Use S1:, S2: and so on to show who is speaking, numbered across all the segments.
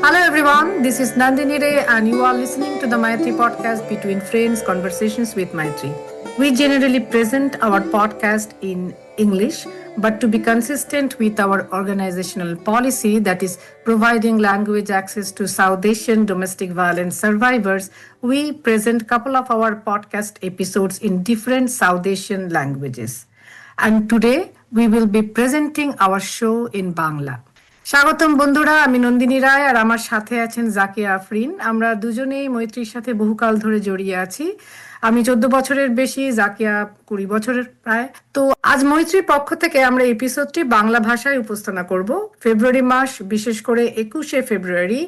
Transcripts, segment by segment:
S1: Hello everyone, this is Nandini Ray and you are listening to the Maitri podcast between friends, conversations with Maitri. We generally present our podcast in English, but to be consistent with our organizational policy that is providing language access to South Asian domestic violence survivors, we present couple of our podcast episodes in different South Asian languages. And today we will be presenting our show in Bangla. স্বাগতম বন্ধুরা, আমি নন্দিনী রায় আর আমার সাথে আছেন জাকিয়া আফরিন। আমরা দুজনেই মৈত্রীর সাথে বহুকাল ধরে জড়িয়ে আছি। আমি 14 বছরের বেশি, জাকিয়া 20 বছরের প্রায়। তো আজ মৈত্রীর পক্ষ থেকে আমরা এপিসোডটি বাংলা ভাষায় উপস্থাপনা করব। ফেব্রুয়ারি মাস, বিশেষ করে 21শে ফেব্রুয়ারি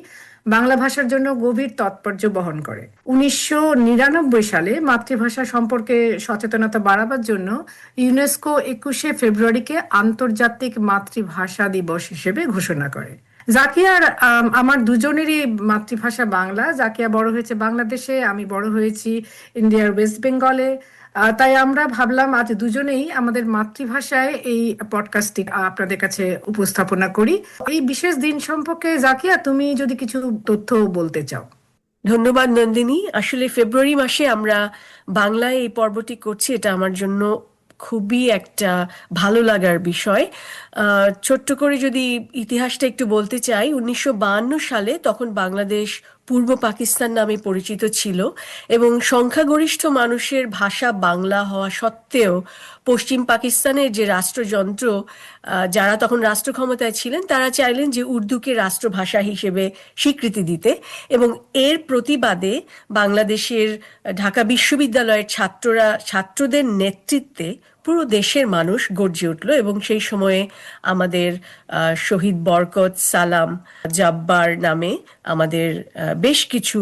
S1: বাংলা ভাষার জন্য গভীর তাৎপর্য বহন করে। 1999 সালে মাতৃভাষা সম্পর্কে সচেতনতা বাড়াবার জন্য ইউনেস্কো 21শে ফেব্রুয়ারিকে আন্তর্জাতিক মাতৃভাষা দিবস হিসেবে ঘোষণা করে। জাকিয়ার আমার দুজনেরই মাতৃভাষা বাংলা। জাকিয়া বড় হয়েছে বাংলাদেশে, আমি বড় হয়েছি ইন্ডিয়ার ওয়েস্ট বেঙ্গলে। তাই আমরা ভাবলাম আজ দুজনেই আমাদের মাতৃভাষায় এই পডকাস্টটি আপনাদের কাছে উপস্থাপনা করি। এই বিশেষ দিন সম্পর্কে জাকিয়া, তুমি যদি কিছু তথ্য বলতে চাও।
S2: ধন্যবাদ নন্দিনী। আসলে ফেব্রুয়ারি মাসে আমরা বাংলায় এই পর্বটি করছি, এটা আমার জন্য খুবই একটা ভালো লাগার বিষয়। ছোট্ট করে যদি ইতিহাসটা একটু বলতে চাই, 1952 সালে তখন বাংলাদেশ পূর্ব পাকিস্তান নামে পরিচিত ছিল এবং সংখ্যাগরিষ্ঠ মানুষের ভাষা বাংলা হওয়া সত্ত্বেও পশ্চিম পাকিস্তানের যে রাষ্ট্রযন্ত্র, যারা তখন রাষ্ট্র ক্ষমতায় ছিলেন, তারা চাইলেন যে উর্দুকে রাষ্ট্রভাষা হিসেবে স্বীকৃতি দিতে এবং এর প্রতিবাদে বাংলাদেশের ঢাকা বিশ্ববিদ্যালয়ের ছাত্রদের নেতৃত্বে পুরো দেশের মানুষ গর্জে উঠল এবং সেই সময়ে আমাদের শহীদ বরকত, সালাম, জব্বার নামে আমাদের বেশ কিছু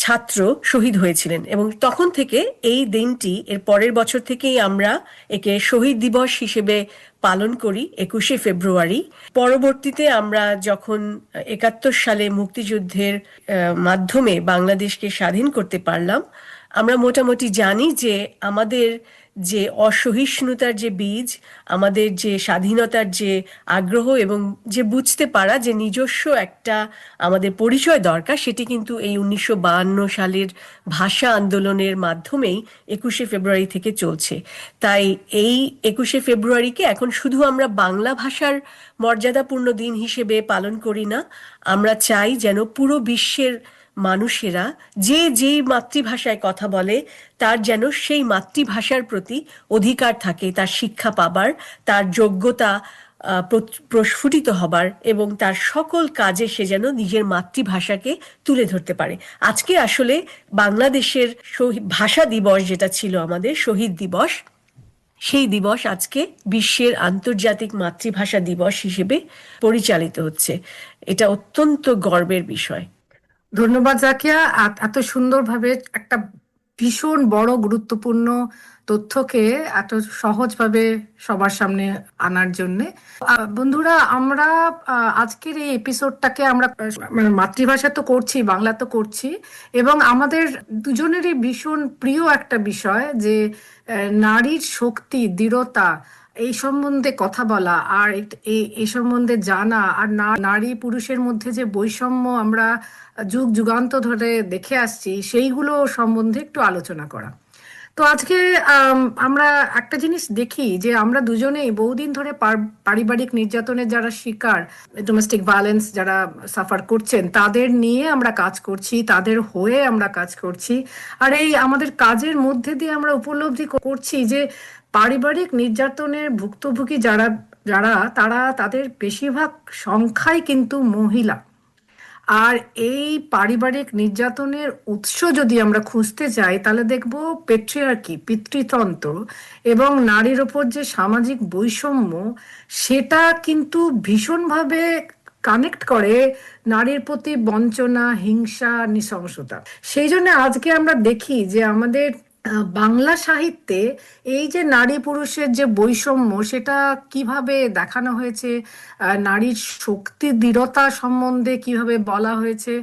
S2: ছাত্র শহীদ হয়েছিলেন এবং তখন থেকে এই দিনটি, এর পরের বছর থেকেই আমরা একে শহীদ দিবস হিসেবে পালন করি 21শে ফেব্রুয়ারি। পরবর্তীতে আমরা যখন 71 সালে মুক্তিযুদ্ধের মাধ্যমে বাংলাদেশকে স্বাধীন করতে পারলাম, আমরা মোটামুটি জানি যে আমাদের যে অসহিষ্ণুতার যে বীজ, আমাদের যে স্বাধীনতার যে আগ্রহ এবং যে বুঝতে পারা যে নিজস্ব একটা আমাদের পরিচয় দরকার, সেটি কিন্তু এই 1952 সালের ভাষা আন্দোলনের মাধ্যমেই 21শে ফেব্রুয়ারি থেকে চলছে। তাই এই 21শে ফেব্রুয়ারিকে এখন শুধু আমরা বাংলা ভাষার মর্যাদাপূর্ণ দিন হিসেবে পালন করি না, আমরা চাই যেন পুরো বিশ্বের মানুষেরা যে যেই মাতৃভাষায় কথা বলে তার যেন সেই মাতৃভাষার প্রতি অধিকার থাকে, তার শিক্ষা পাবার, তার যোগ্যতা প্রস্ফুটিত হবার এবং তার সকল কাজে সে যেন নিজের মাতৃভাষাকে তুলে ধরতে পারে। আজকে আসলে বাংলাদেশের ভাষা দিবস যেটা ছিল আমাদের শহীদ দিবস, সেই দিবস আজকে বিশ্বের আন্তর্জাতিক মাতৃভাষা দিবস হিসেবে পরিচালিত হচ্ছে। এটা অত্যন্ত গর্বের বিষয়।
S1: ধন্যবাদ জাকিয়া, এত সুন্দরভাবে একটা ভীষণ বড় গুরুত্বপূর্ণ তথ্যকে এত সহজভাবে সবার সামনে আনার জন্য। বন্ধুরা, আমরা আজকের এই এপিসোডটাকে আমরা মাতৃভাষা তো করছি, বাংলা তো করছি, এবং আমাদের দুজনেরই ভীষণ প্রিয় একটা বিষয় যে নারীর শক্তি, দৃঢ়তা, এই সম্বন্ধে কথা বলা আর এই সম্বন্ধে জানা, আর নারী পুরুষের মধ্যে যে বৈষম্য আমরা যুগ যুগান্ত ধরে দেখে আসছি, সেইগুলো সম্বন্ধে একটু আলোচনা করা। তো আজকে আমরা একটা জিনিস দেখি যে আমরা দুজনেই বহুদিন ধরে পারিবারিক নির্যাতনের যারা শিকার, ডোমেস্টিক ভায়োলেন্স যারা সাফার করছেন, তাদের নিয়ে আমরা কাজ করছি, তাদের হয়ে আমরা কাজ করছি। আর এই আমাদের কাজের মধ্যে দিয়ে আমরা উপলব্ধি করছি যে পারিবারিক নির্যাতনের ভুক্তভোগী তারা তাদের বেশিরভাগ সংখ্যাই কিন্তু মহিলা। আর এই পারিবারিক নির্যাতনের উৎস যদি আমরা খুঁজতে যাই, তাহলে দেখব পেট্রিয়ার্কি, পিতৃতন্ত্র এবং নারীর ওপর যে সামাজিক বৈষম্য, সেটা কিন্তু ভীষণভাবে কানেক্ট করে নারীর প্রতি বঞ্চনা, হিংসা, নৃশংসতা। সেই জন্য আজকে আমরা দেখি যে আমাদের বাংলা সাহিত্যে এই যে নারী পুরুষের যে বৈষম্য, সেটা কিভাবে দেখানো হয়েছে, নারীর শক্তি, দৃঢ়তা সম্বন্ধে কিভাবে বলা হয়েছে।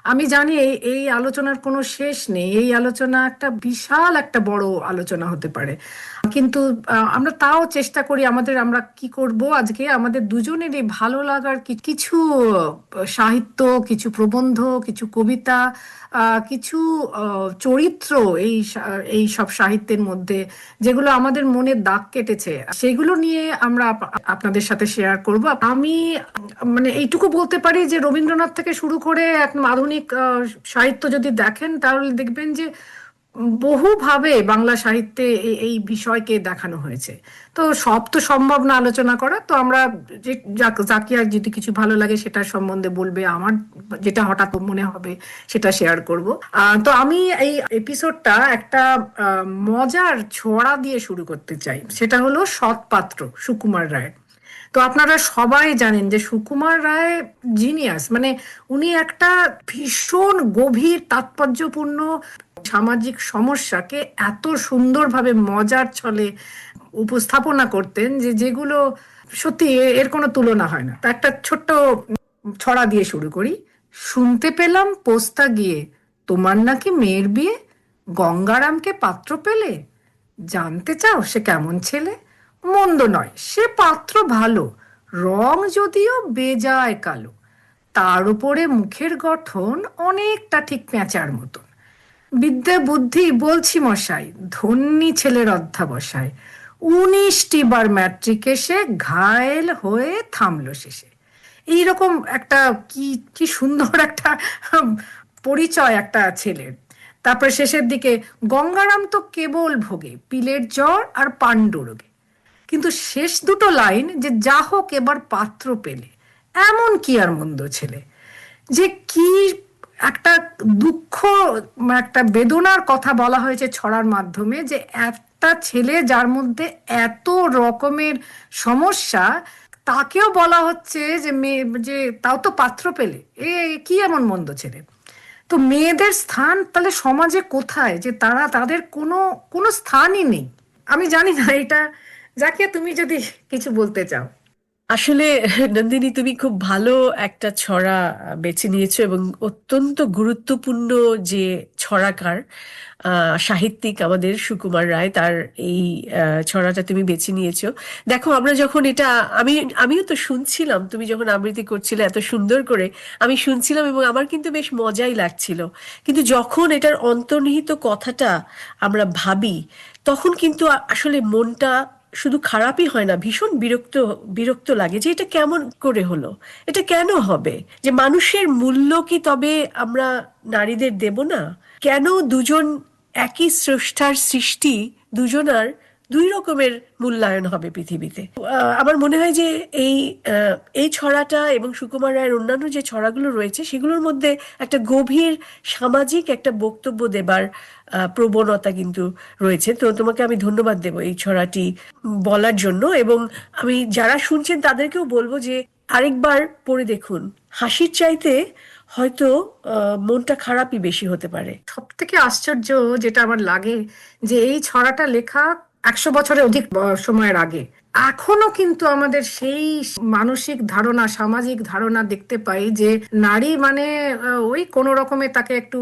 S1: আমি জানি এই এই আলোচনার কোনো শেষ নেই, এই আলোচনা একটা বিশাল একটা বড় আলোচনা হতে পারে, কিন্তু আমরা তাও চেষ্টা করি আমরা কি করব আজকে আমাদের দুজনেরই ভালো লাগার কিছু সাহিত্য, কিছু প্রবন্ধ, কিছু কবিতা, কিছু চরিত্র এই সব সাহিত্যের মধ্যে যেগুলো আমাদের মনে দাগ কেটেছে সেগুলো নিয়ে আমরা আপনাদের সাথে শেয়ার করব। আমি মানে এইটুকু বলতে পারি যে রবীন্দ্রনাথ থেকে শুরু করে একদম আধুনিক সাহিত্য যদি দেখেন তাহলে দেখবেন যে বহুভাবে বাংলা সাহিত্যে এই বিষয়কে দেখানো হয়েছে। তো সব তো সম্ভব না আলোচনা করা, তো আমরা যে জাকিয়ার যদি কিছু ভালো লাগে সেটার সম্বন্ধে বলবে, আমার যেটা হঠাৎ মনে হবে সেটা শেয়ার করব। তো আমি এই এপিসোডটা একটা মজার ছড়া দিয়ে শুরু করতে চাই, সেটা হলো সৎপাত্র, সুকুমার রায়। তো আপনারা সবাই জানেন যে সুকুমার রায় জিনিয়াস, মানে উনি একটা ভীষণ গভীর তাৎপর্যপূর্ণ সামাজিক সমস্যাকে এত সুন্দরভাবে মজার ছলে উপস্থাপনা করতেন যে যেগুলো সত্যি এর কোনো তুলনা হয় না। তা একটা ছোট্ট ছড়া দিয়ে শুরু করি। শুনতে পেলাম পোস্তা গিয়ে তোমার নাকি মেয়ের বিয়ে, গঙ্গারামকে পাত্র পেলে, জানতে চাও সে কেমন ছেলে, মন্দ নয় সে পাত্র ভালো, রং যদিও বেজায় কালো, তার উপরে মুখের গঠন অনেকটা ঠিক পেঁচার মতন, বিদ্যা বুদ্ধি বলছি মশাই, ধন্যী ছেলের অধ্যাবসায়, 19টি বার ম্যাট্রিক এসে ঘায়েল হয়ে থামলো শেষে। এইরকম একটা কি কি সুন্দর একটা পরিচয় একটা ছেলের। তারপরে শেষের দিকে গঙ্গারাম তো কেবল ভোগে পিলের জ্বর আর পাণ্ডুরোগে, কিন্তু শেষ দুটো লাইন যে যা হোক এবার পাত্র পেলে, এমন কি আর মন্দ ছেলে, যে কি একটা দুঃখ, একটা বেদনার কথা বলা হয়েছে ছড়ার মাধ্যমে, যে একটা ছেলে যার মধ্যে এত রকমের সমস্যা তাকেও বলা হচ্ছে যে মেয়ে, যে তাও তো পাত্র পেলে, কি এমন মন্দ ছেলে। তো মেয়েদের স্থান তাহলে সমাজে কোথায়, যে তারা তাদের কোনো কোনো স্থানই নেই। আমি জানি না এটা, যাকে তুমি যদি কিছু বলতে চাও।
S2: আসলে নন্দিনী, তুমি খুব ভালো একটা ছড়া বেছে নিয়েছো এবং অত্যন্ত গুরুত্বপূর্ণ যে ছড়াকার সাহিত্যিক আমাদের সুকুমার রায়, তার এই ছড়াটা তুমি বেছে নিয়েছো। দেখো, আমরা যখন এটা, আমিও তো শুনছিলাম, তুমি যখন আবৃত্তি করছিলে এত সুন্দর করে আমি শুনছিলাম এবং আমার কিন্তু বেশ মজাই লাগছিল। কিন্তু যখন এটার অন্তর্নিহিত কথাটা আমরা ভাবি তখন কিন্তু আসলে মনটা শুধু খারাপই হয় না, ভীষণ বিরক্ত বিরক্ত লাগে যে এটা কেমন করে হলো, এটা কেন হবে, যে মানুষের মূল্য কি তবে আমরা নারীদের দেব না? কেন দুজন একই স্রষ্টার সৃষ্টি, দুজনার দুই রকমের মূল্যায়ন হবে পৃথিবীতে? আমার মনে হয় যে এই এই ছড়াটা এবং সুকুমার রায়ের অন্যান্য যে ছড়াগুলো রয়েছে সেগুলোর মধ্যে একটা গভীর সামাজিক একটা বক্তব্য দেবার প্রবণতা কিন্তু রয়েছে। তো তোমাকে আমি ধন্যবাদ দেবো এই ছড়াটি বলার জন্য, এবং আমি যারা শুনছেন তাদেরকেও বলবো যে আরেকবার পড়ে দেখুন, হাসির চাইতে হয়তো মনটা খারাপই বেশি হতে পারে।
S1: সব থেকে আশ্চর্য যেটা আমার লাগে, যে এই ছড়াটা লেখা 100 বছরের অধিক সময়ের আগে, এখনো কিন্তু আমাদের সেই মানসিক ধারণা, সামাজিক ধারণা দেখতে পাই যে নারী মানে ওই কোনো রকমে তাকে একটু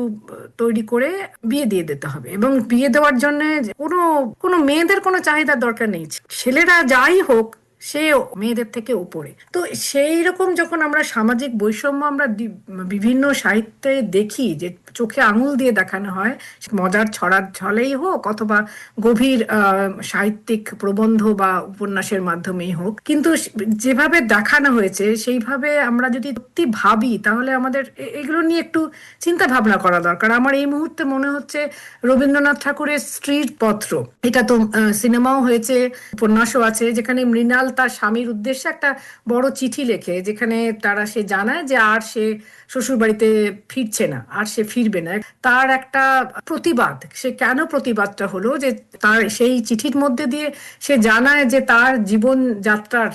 S1: তৈরি করে বিয়ে দিয়ে দিতে হবে, এবং বিয়ে দেওয়ার জন্য কোনো কোনো মেয়েদের কোনো চাহিদার দরকার নেই, ছেলেরা যাই হোক সে মেয়েদের থেকে উপরে। তো সেই রকম যখন আমরা সামাজিক বৈষম্য আমরা বিভিন্ন সাহিত্যে দেখি, যে চোখে আঙুল দিয়ে দেখানো হয়, মজার ছড়ার ছলেই হোক অথবা গভীর সাহিত্যিক প্রবন্ধ বা উপন্যাসের মাধ্যমেই হোক, কিন্তু যেভাবে দেখানো হয়েছে সেইভাবে আমরা যদি সত্যি ভাবি তাহলে আমাদের এগুলো নিয়ে একটু চিন্তা ভাবনা করা দরকার। আমার এই মুহূর্তে মনে হচ্ছে রবীন্দ্রনাথ ঠাকুরের স্ত্রীর পত্র, এটা তো সিনেমাও হয়েছে, উপন্যাসও আছে, যেখানে মৃণাল তার স্বামীর উদ্দেশ্যে একটা বড় চিঠি লেখে, যেখানে সে জানায় যে আর সে শ্বশুর বাড়িতে ফিরছে না, আর সে ফিরবে না। তার একটা প্রতিবাদ, সে কেন প্রতিবাদটা হলো, যে তার সেই চিঠির মধ্যে দিয়ে সে জানায় যে তার জীবন যাত্রার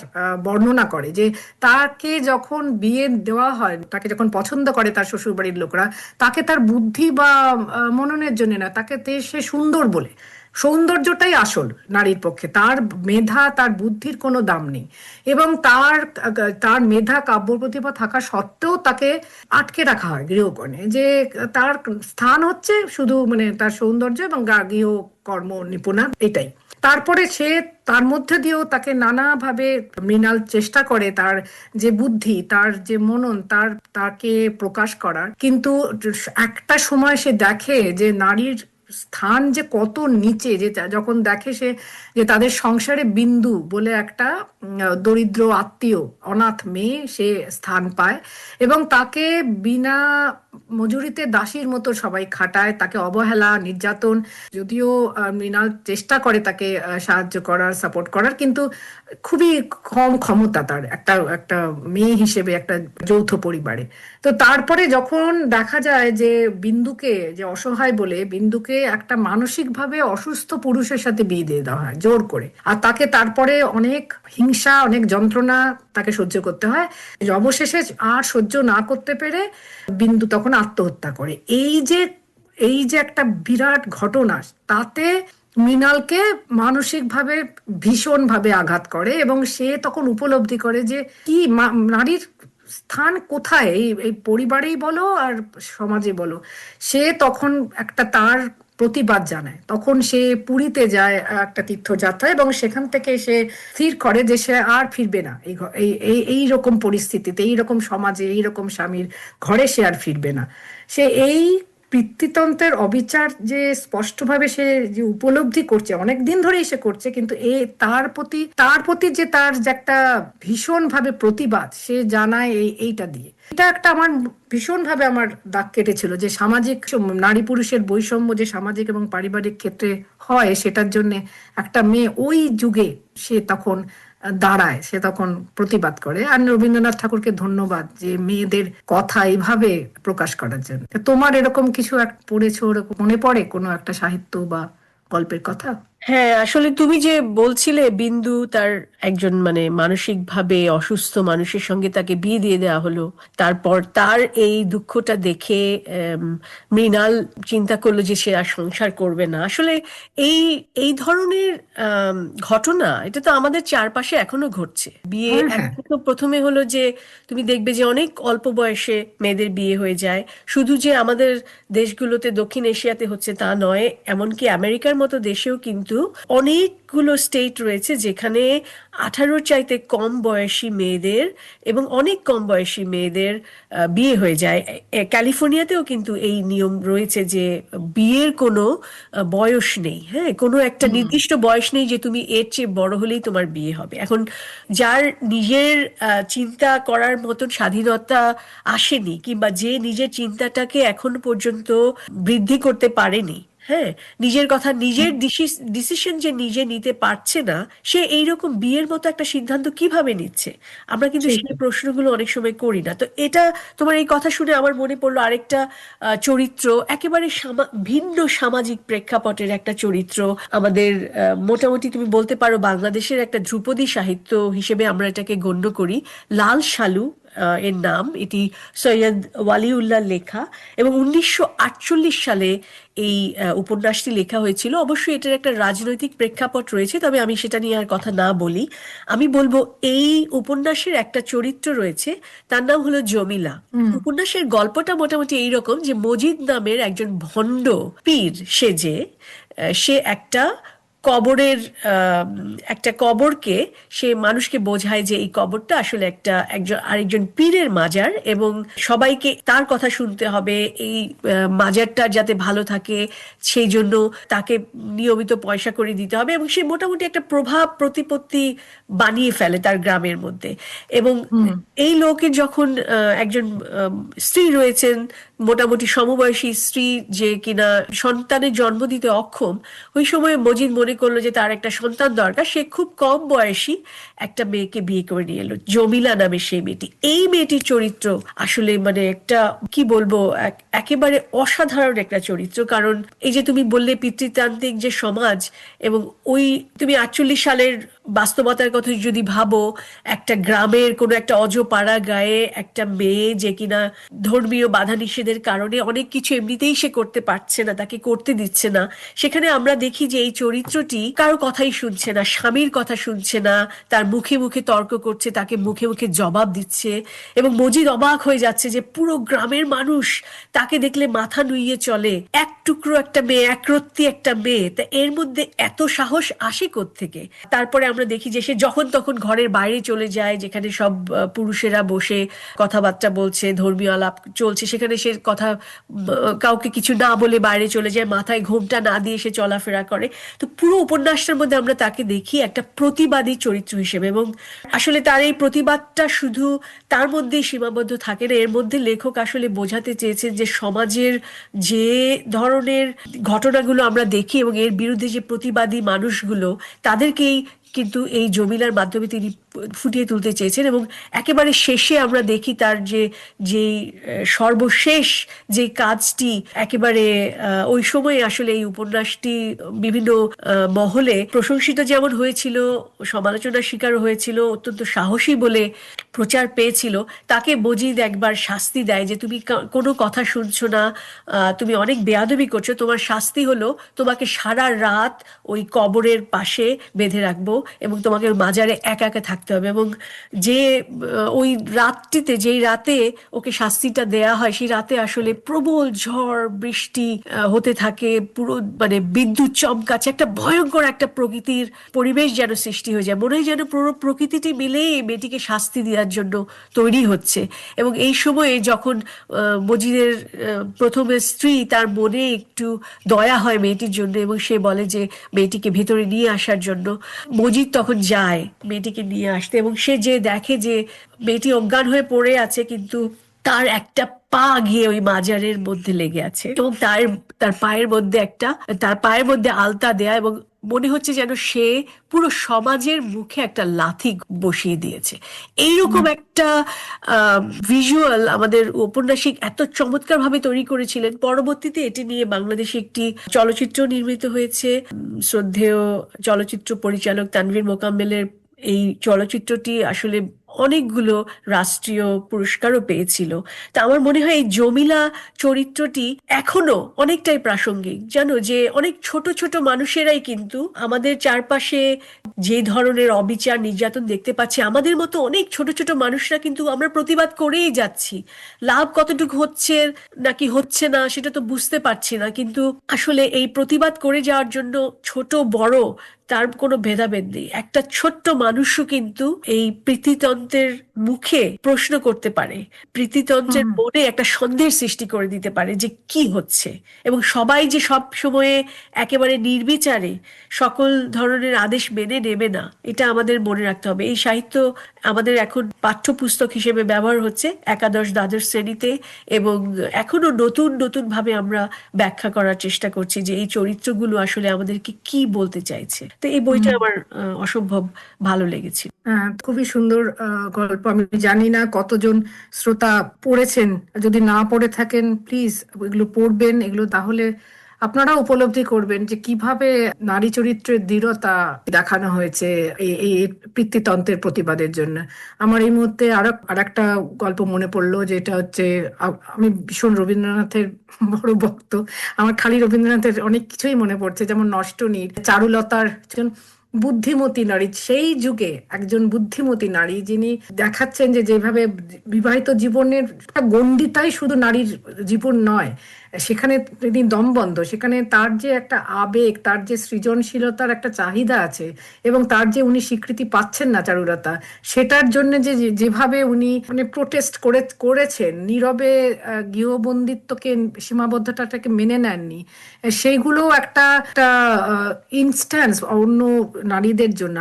S1: বর্ণনা করে, যে তাকে যখন বিয়ে দেওয়া হয়, তাকে যখন পছন্দ করে তার শ্বশুর বাড়ির লোকরা, তাকে তার বুদ্ধি বা মননের জন্য না, তাকে সে সুন্দর বলে, সৌন্দর্যটাই আসল নারীর পক্ষে, তার মেধা তার বুদ্ধির কোনো দাম নেই। এবং তার তার মেধা কাব্য প্রতিভা থাকা সত্ত্বেও তাকে আটকে রাখা হয় গৃহকোণে, যে তার স্থান হচ্ছে শুধু মানে তার সৌন্দর্য এবং গৃহ কর্ম নিপুণা, এটাই। তারপরে সে তার মধ্যে দিয়েও তাকে নানাভাবে মৃণাল চেষ্টা করে তার যে বুদ্ধি, তার যে মনন, তাকে প্রকাশ করার। কিন্তু একটা সময় সে দেখে যে নারীর স্থান যে কত নিচে, যে যখন দেখে সে যে তাদের সংসারে বিন্দু বলে একটা দরিদ্র আত্মীয় অনাথ মেয়ে সে স্থান পায়, এবং তাকে বিনা মজুরিতে দাসীর মতো সবাই খাটায়, তাকে অবহেলা নির্যাতন, যদিও মৃণাল চেষ্টা করে তাকে সাহায্য করার, সাপোর্ট করার, কিন্তু খুবই কম ক্ষমতা তার একটা একটা মেয়ে হিসেবে একটা যৌথ পরিবারে। তো তারপরে যখন দেখা যায় যে বিন্দুকে, যে অসহায় বলে বিন্দুকে একটা মানসিকভাবে অসুস্থ পুরুষের সাথে বিয়ে দিয়ে দেওয়া হয় জোর করে, আর তাকে তারপরে অনেক হিংসা, অনেক যন্ত্রণা তাকে সহ্য করতে হয়। অবশেষে আর সহ্য না করতে পেরে বিন্দু তখন আত্মহত্যা করে। এই যে একটা বিরাট ঘটনা, তাতে মৃণালকে মানসিকভাবে ভীষণভাবে আঘাত করে, এবং সে তখন উপলব্ধি করে যে কি নারীর স্থান কোথায়, এই এই পরিবারেই বলো আর সমাজে বলো। সে তখন একটা তার প্রতিবাদ জানায়, তখন সে পুরীতে যায় একটা তীর্থযাত্রা, এবং সেখান থেকে সে স্থির করে যে সে আর ফিরবে না এই রকম পরিস্থিতিতে, এই রকম সমাজে, এই রকম স্বামীর ঘরে সে আর ফিরবে না। সে এই পিতৃতন্ত্রের অবিচার যে স্পষ্টভাবে সে যে উপলব্ধি করছে, অনেক দিন ধরেই সে করছে, কিন্তু তার প্রতি যে তার যে একটা ভীষণভাবে প্রতিবাদ সে জানায় এইটা দিয়ে। এটা একটা আমার ভীষণভাবে আমার দাগ কেটেছিল, যে সামাজিক নারী পুরুষের বৈষম্য যে সামাজিক এবং পারিবারিক ক্ষেত্রে হয়, সেটার জন্য একটা মেয়ে ওই যুগে সে তখন দাঁড়ায়, সে তখন প্রতিবাদ করে। আর রবীন্দ্রনাথ ঠাকুরকে ধন্যবাদ যে মেয়েদের কথা এইভাবে প্রকাশ করার জন্য। তোমার এরকম কিছু পড়েছো, ওরকম মনে পড়ে কোনো একটা সাহিত্য বা গল্পের কথা?
S2: হ্যাঁ, আসলে তুমি যে বলছিলে বিন্দু তার একজন মানে মানসিকভাবে অসুস্থ মানুষের সঙ্গে তাকে বিয়ে দিয়ে দেওয়া হলো, তারপর তার এই দুঃখটা দেখে মৃণাল চিন্তা করলো যে সে আর সংসার করবে না। আসলে এই এই ধরনের ঘটনা এটা তো আমাদের চারপাশে এখনো ঘটছে। বিয়ে
S1: হ্যাঁ, হ্যাঁ।
S2: একটা তো প্রথমে হলো যে তুমি দেখবে যে অনেক অল্প বয়সে মেয়েদের বিয়ে হয়ে যায়। শুধু যে আমাদের দেশগুলোতে, দক্ষিণ এশিয়াতে হচ্ছে তা নয়, এমনকি আমেরিকার মতো দেশেও কিন্তু অনেকগুলো স্টেট রয়েছে যেখানে 18 চাইতে কম বয়সী মেয়েদের এবং অনেক কম বয়সী মেয়েদের বিয়ে হয়ে যায়। ক্যালিফোর্নিয়াতেও কিন্তু এই নিয়ম রয়েছে যে বিয়ের কোনো বয়স নেই। হ্যাঁ, কোনো একটা নির্দিষ্ট বয়স নেই যে তুমি এর চেয়ে বড় হলেই তোমার বিয়ে হবে। এখন যার নিজের চিন্তা করার মতন স্বাধীনতা আসেনি, কিংবা যে নিজের চিন্তাটাকে এখনো পর্যন্ত বৃদ্ধি করতে পারেনি, হ্যাঁ, নিজের কথা, নিজের ডিসিশন যে নিজে নিতে পারছে না, সে এইরকম বিয়ের মতো একটা সিদ্ধান্ত কিভাবে নিচ্ছে? আমরা কিন্তু
S1: ঠিক।
S2: সেই প্রশ্নগুলো অনেক সময় করি না। তো এটা, তোমার এই কথা শুনে আমার মনে পড়লো আরেকটা চরিত্র, একেবারে ভিন্ন সামাজিক প্রেক্ষাপটের একটা চরিত্র আমাদের, মোটামুটি তুমি বলতে পারো বাংলাদেশের একটা ধ্রুপদী সাহিত্য হিসেবে আমরা এটাকে গণ্য করি। লাল সালু এর নাম, এটি সৈয়দ ওয়ালিউল্লাহ লেখা, এবং 1948 সালে এই উপন্যাসটি লেখা হয়েছিল। অবশ্যই এটার একটা রাজনৈতিক প্রেক্ষাপট রয়েছে, তবে আমি সেটা নিয়ে আর কথা না বলি। আমি বলবো এই উপন্যাসের একটা চরিত্র রয়েছে, তার নাম হলো জমিলা। উপন্যাসের গল্পটা মোটামুটি এইরকম যে মজিদ নামের একজন ভণ্ড পীর সেজে সে একটা কবরকে সে মানুষকে বোঝায় যে এই কবরটা আসলে আরেকজন পীরের মাজার, এবং সবাইকে তার কথা শুনতে হবে, এই মাজারটা যাতে ভালো থাকে সেই জন্য তাকে নিয়মিত পয়সা করে দিতে হবে, এবং সে মোটামুটি একটা প্রভাব প্রতিপত্তি বানিয়ে ফেলে তার গ্রামের মধ্যে। এবং এই লোকের যখন একজন স্ত্রী রয়েছেন, মোটামুটি সমবয়সী স্ত্রী, যে কিনা সন্তানের জন্ম দিতে অক্ষম, ওই সময় মজিদ মনে করলো যে তার একটা সন্তান দরকার, সে খুব কম বয়সী একটা মেয়েকে বিয়ে করে নিয়ে এলো, জমিলা নামে সেই মেয়েটি। এই মেয়েটির চরিত্র আসলে মানে একটা কি বলবো, একেবারে অসাধারণ একটা চরিত্র। কারণ এই যে তুমি বললে পিতৃতান্ত্রিক যে সমাজ, এবং ওই তুমি 48 সালের বাস্তবতার কথা যদি ভাবো, একটা গ্রামের কোনো একটা অজপাড়া গায়ে একটা মেয়ে যে কিনা ধর্মীয় বাধা নিষেধের কারণে অনেক কিছু এমনিতেই সে করতে পারছে না, তাকে করতে দিচ্ছে না, সেখানে আমরা দেখি যে এই চরিত্রটি কারো কথাই শুনছে না, স্বামীর কথা শুনছে না, তার মুখে মুখে তর্ক করছে, তাকে মুখে মুখে জবাব দিচ্ছে, এবং মজিদ অবাক হয়ে যাচ্ছে যে পুরো গ্রামের মানুষ তাকে দেখলে মাথা নুইয়ে চলে, এক টুকরো একটা মেয়ে, একরত্তি একটা মেয়ে, তা এর মধ্যে এত সাহস আসে কোত্থেকে? তারপরে আমরা দেখি যে সে যখন তখন ঘরের বাইরে চলে যায়, যেখানে সব পুরুষেরা বসে কথাবার্তা বলছে, ধর্মীয় আলাপ চলছে, সেখানে সে কথা কাউকে কিছু না বলে বাইরে চলে যায়, মাথায় ঘোমটা না দিয়ে সে চলাফেরা করে। তো পুরো উপন্যাসটার মধ্যে আমরা তাকে দেখি একটা প্রতিবাদী চরিত্র হিসেবে, এবং আসলে তার এই প্রতিবাদটা শুধু তার মধ্যেই সীমাবদ্ধ থাকে না, এর মধ্যে লেখক আসলে বোঝাতে চেয়েছেন যে সমাজের যে ধরনের ঘটনাগুলো আমরা দেখি এবং এর বিরুদ্ধে যে প্রতিবাদী মানুষগুলো, তাদেরকেই কিন্তু এই জমিলার মাধ্যমে তিনি ফুটিয়ে তুলতে চেয়েছেন। এবং একেবারে শেষে আমরা দেখি তার যে সর্বশেষ যে কাজটি, একেবারে ওই সময়ে আসলে এই উপন্যাসটি বিভিন্ন মহলে প্রশংসিত যেমন হয়েছিল, সমালোচনার শিকার হয়েছিল, অত্যন্ত সাহসী বলে প্রচার পেয়েছিল। তাকে মজিদ একবার শাস্তি দেয় যে তুমি কোনো কথা শুনছো না, তুমি অনেক বেয়াদবি করছো, তোমার শাস্তি হলো তোমাকে সারা রাত ওই কবরের পাশে বেঁধে রাখবো এবং তোমাকে মাজারে একা একা থাকতে হবে। এবং যে ওই রাতটিতে, যেই রাতে ওকে শাস্তিটা দেয়া হয়, সেই রাতে আসলে প্রবল ঝড় বৃষ্টি হতে থাকে, পুরো মানে বিদ্যুৎ চমকাচ্ছে, একটা ভয়ঙ্কর একটা প্রকৃতির পরিবেশ যেন সৃষ্টি হয়ে যায়, মনে হয় যেন পুরো প্রকৃতিটি মিলেই এই মেয়েটিকে শাস্তি দেওয়ার জন্য তৈরি হচ্ছে। এবং এই সময়ে যখন মজিদের প্রথমে স্ত্রী, তার মনে একটু দয়া হয় মেয়েটির জন্য এবং সে বলে যে মেয়েটিকে ভেতরে নিয়ে আসার জন্য, মজিদ তখন যায় মেয়েটিকে নিয়ে আসতে, এবং সে যে দেখে যে মেয়েটি অজ্ঞান হয়ে পড়ে আছে, কিন্তু তার একটা পা গিয়ে ওই মাজারের মধ্যে লেগে আছে, এবং তার পায়ের মধ্যে আলতা দেয়া, এবং মনে হচ্ছে যেন সে পুরো সমাজের মুখে একটা লাথি বসিয়ে দিয়েছে। এইরকম একটা ভিজুয়াল আমাদের ঔপন্যাসিক এত চমৎকার ভাবে তৈরি করেছিলেন। পরবর্তীতে এটি নিয়ে বাংলাদেশে একটি চলচ্চিত্র নির্মিত হয়েছে। শ্রদ্ধেয় চলচ্চিত্র পরিচালক তানভীর মোকাম্মেলের এই চলচ্চিত্রটি আসলে অনেকগুলো রাষ্ট্রীয় পুরস্কারও পেয়েছিল। তা আমার মনে হয় এই জমিলা চরিত্রটি এখনো অনেকটাই প্রাসঙ্গিক। জানো যে অনেক ছোট ছোট মানুষেরাই কিন্তু আমাদের চারপাশে যে ধরনের অবিচার নির্যাতন দেখতে পাচ্ছি, আমাদের মতো অনেক ছোট ছোট মানুষরা কিন্তু আমরা প্রতিবাদ করেই যাচ্ছি। লাভ কতটুকু হচ্ছে নাকি হচ্ছে না সেটা তো বুঝতে পারছি না, কিন্তু আসলে এই প্রতিবাদ করে যাওয়ার জন্য ছোট বড় তার কোনো ভেদাভেদ নেই। একটা ছোট্ট মানুষও কিন্তু এই প্রীতিতন্ত্রের মুখে প্রশ্ন করতে পারে, প্রীতিতন্ত্রের মনে একটা সন্দেহের সৃষ্টি করে দিতে পারে যে কি হচ্ছে। এবং সবাই যে সব সময়ে একেবারে নির্বিচারে সকল ধরনের আদেশ মেনে নেবে না, এটা আমাদের মনে রাখতে হবে। এই সাহিত্য আমাদের এখন পাঠ্যপুস্তক হিসেবে ব্যবহার হচ্ছে একাদশ দ্বাদশ শ্রেণীতে, এবং এখনো নতুন নতুন ভাবে আমরা ব্যাখ্যা করার চেষ্টা করছি যে এই চরিত্রগুলো আসলে আমাদেরকে কি বলতে চাইছে। তো এই বইটা আমার অসম্ভব ভালো লেগেছে।
S1: খুবই সুন্দর গল্প। আমি জানি না কতজন শ্রোতা পড়েছেন, যদি না পড়ে থাকেন প্লিজ এগুলো পড়বেন। এগুলো তাহলে আপনারা উপলব্ধি করবেন যে কিভাবে নারী চরিত্রের দৃঢ়তা দেখানো হয়েছে এই পিতৃতন্ত্রের প্রতিবাদের জন্য। আমার এই মুহূর্তে আর একটা গল্প মনে পড়লো, যেটা হচ্ছে আমি ভীষণ রবীন্দ্রনাথের বড় ভক্ত। আমার খালি রবীন্দ্রনাথের অনেক কিছুই মনে পড়ছে, যেমন নষ্টনীড়, চারুলতার বুদ্ধিমতী নারী, সেই যুগে একজন বুদ্ধিমতী নারী যিনি দেখাচ্ছেন যে যেভাবে বিবাহিত জীবনের গণ্ডিটাই শুধু নারীর জীবন নয়, সেখানে তিনি দমবন্ধ, সেখানে তার যে একটা আবেগ, তার যে সৃজনশীলতার একটা চাহিদা আছে, এবং তার যে উনি স্বীকৃতি পাচ্ছেন না চারুলতা, সেটার জন্য যেভাবে উনি মানে প্রোটেস্ট করেছেন, নীরবে গৃহবন্দিত্বকে, সীমাবদ্ধতাটাকে মেনে নেননি, সেইগুলো একটা ইনস্ট্যান্স অন্য নারীদের জন্য।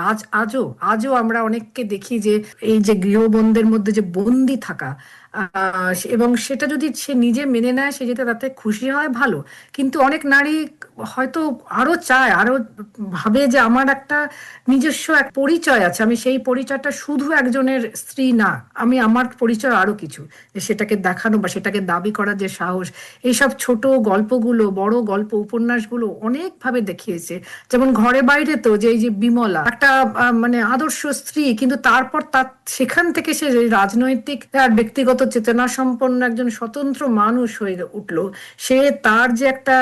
S1: আজও আমরা অনেককে দেখি যে এই যে গৃহবন্ধের মধ্যে যে বন্দি থাকা, এবং সেটা যদি সে নিজে মেনে নেয়, সে যেটা তাতে খুশি হয় ভালো। কিন্তু অনেক নারী হয়তো আরো চায়, আরো ভাবে যে আমার একটা নিজস্ব এক পরিচয় আছে, আমি সেই পরিচয়টা শুধু একজনের স্ত্রী না, আমি আমার পরিচয় আরো কিছু, যে সেটাকে দেখানো বা সেটাকে দাবি করার যে সাহস, এইসব ছোট গল্পগুলো, বড় গল্প উপন্যাসগুলো অনেক ভাবে দেখিয়েছে। যেমন ঘরে বাইরে তো, যে এই যে বিমলা একটা মানে আদর্শ স্ত্রী, কিন্তু তারপর তার সেখান থেকে সে রাজনৈতিক আর ব্যক্তিগত চেতনা সম্পন্ন একজন স্বতন্ত্র মানুষ হয়ে উঠলো। সে তার যে একটা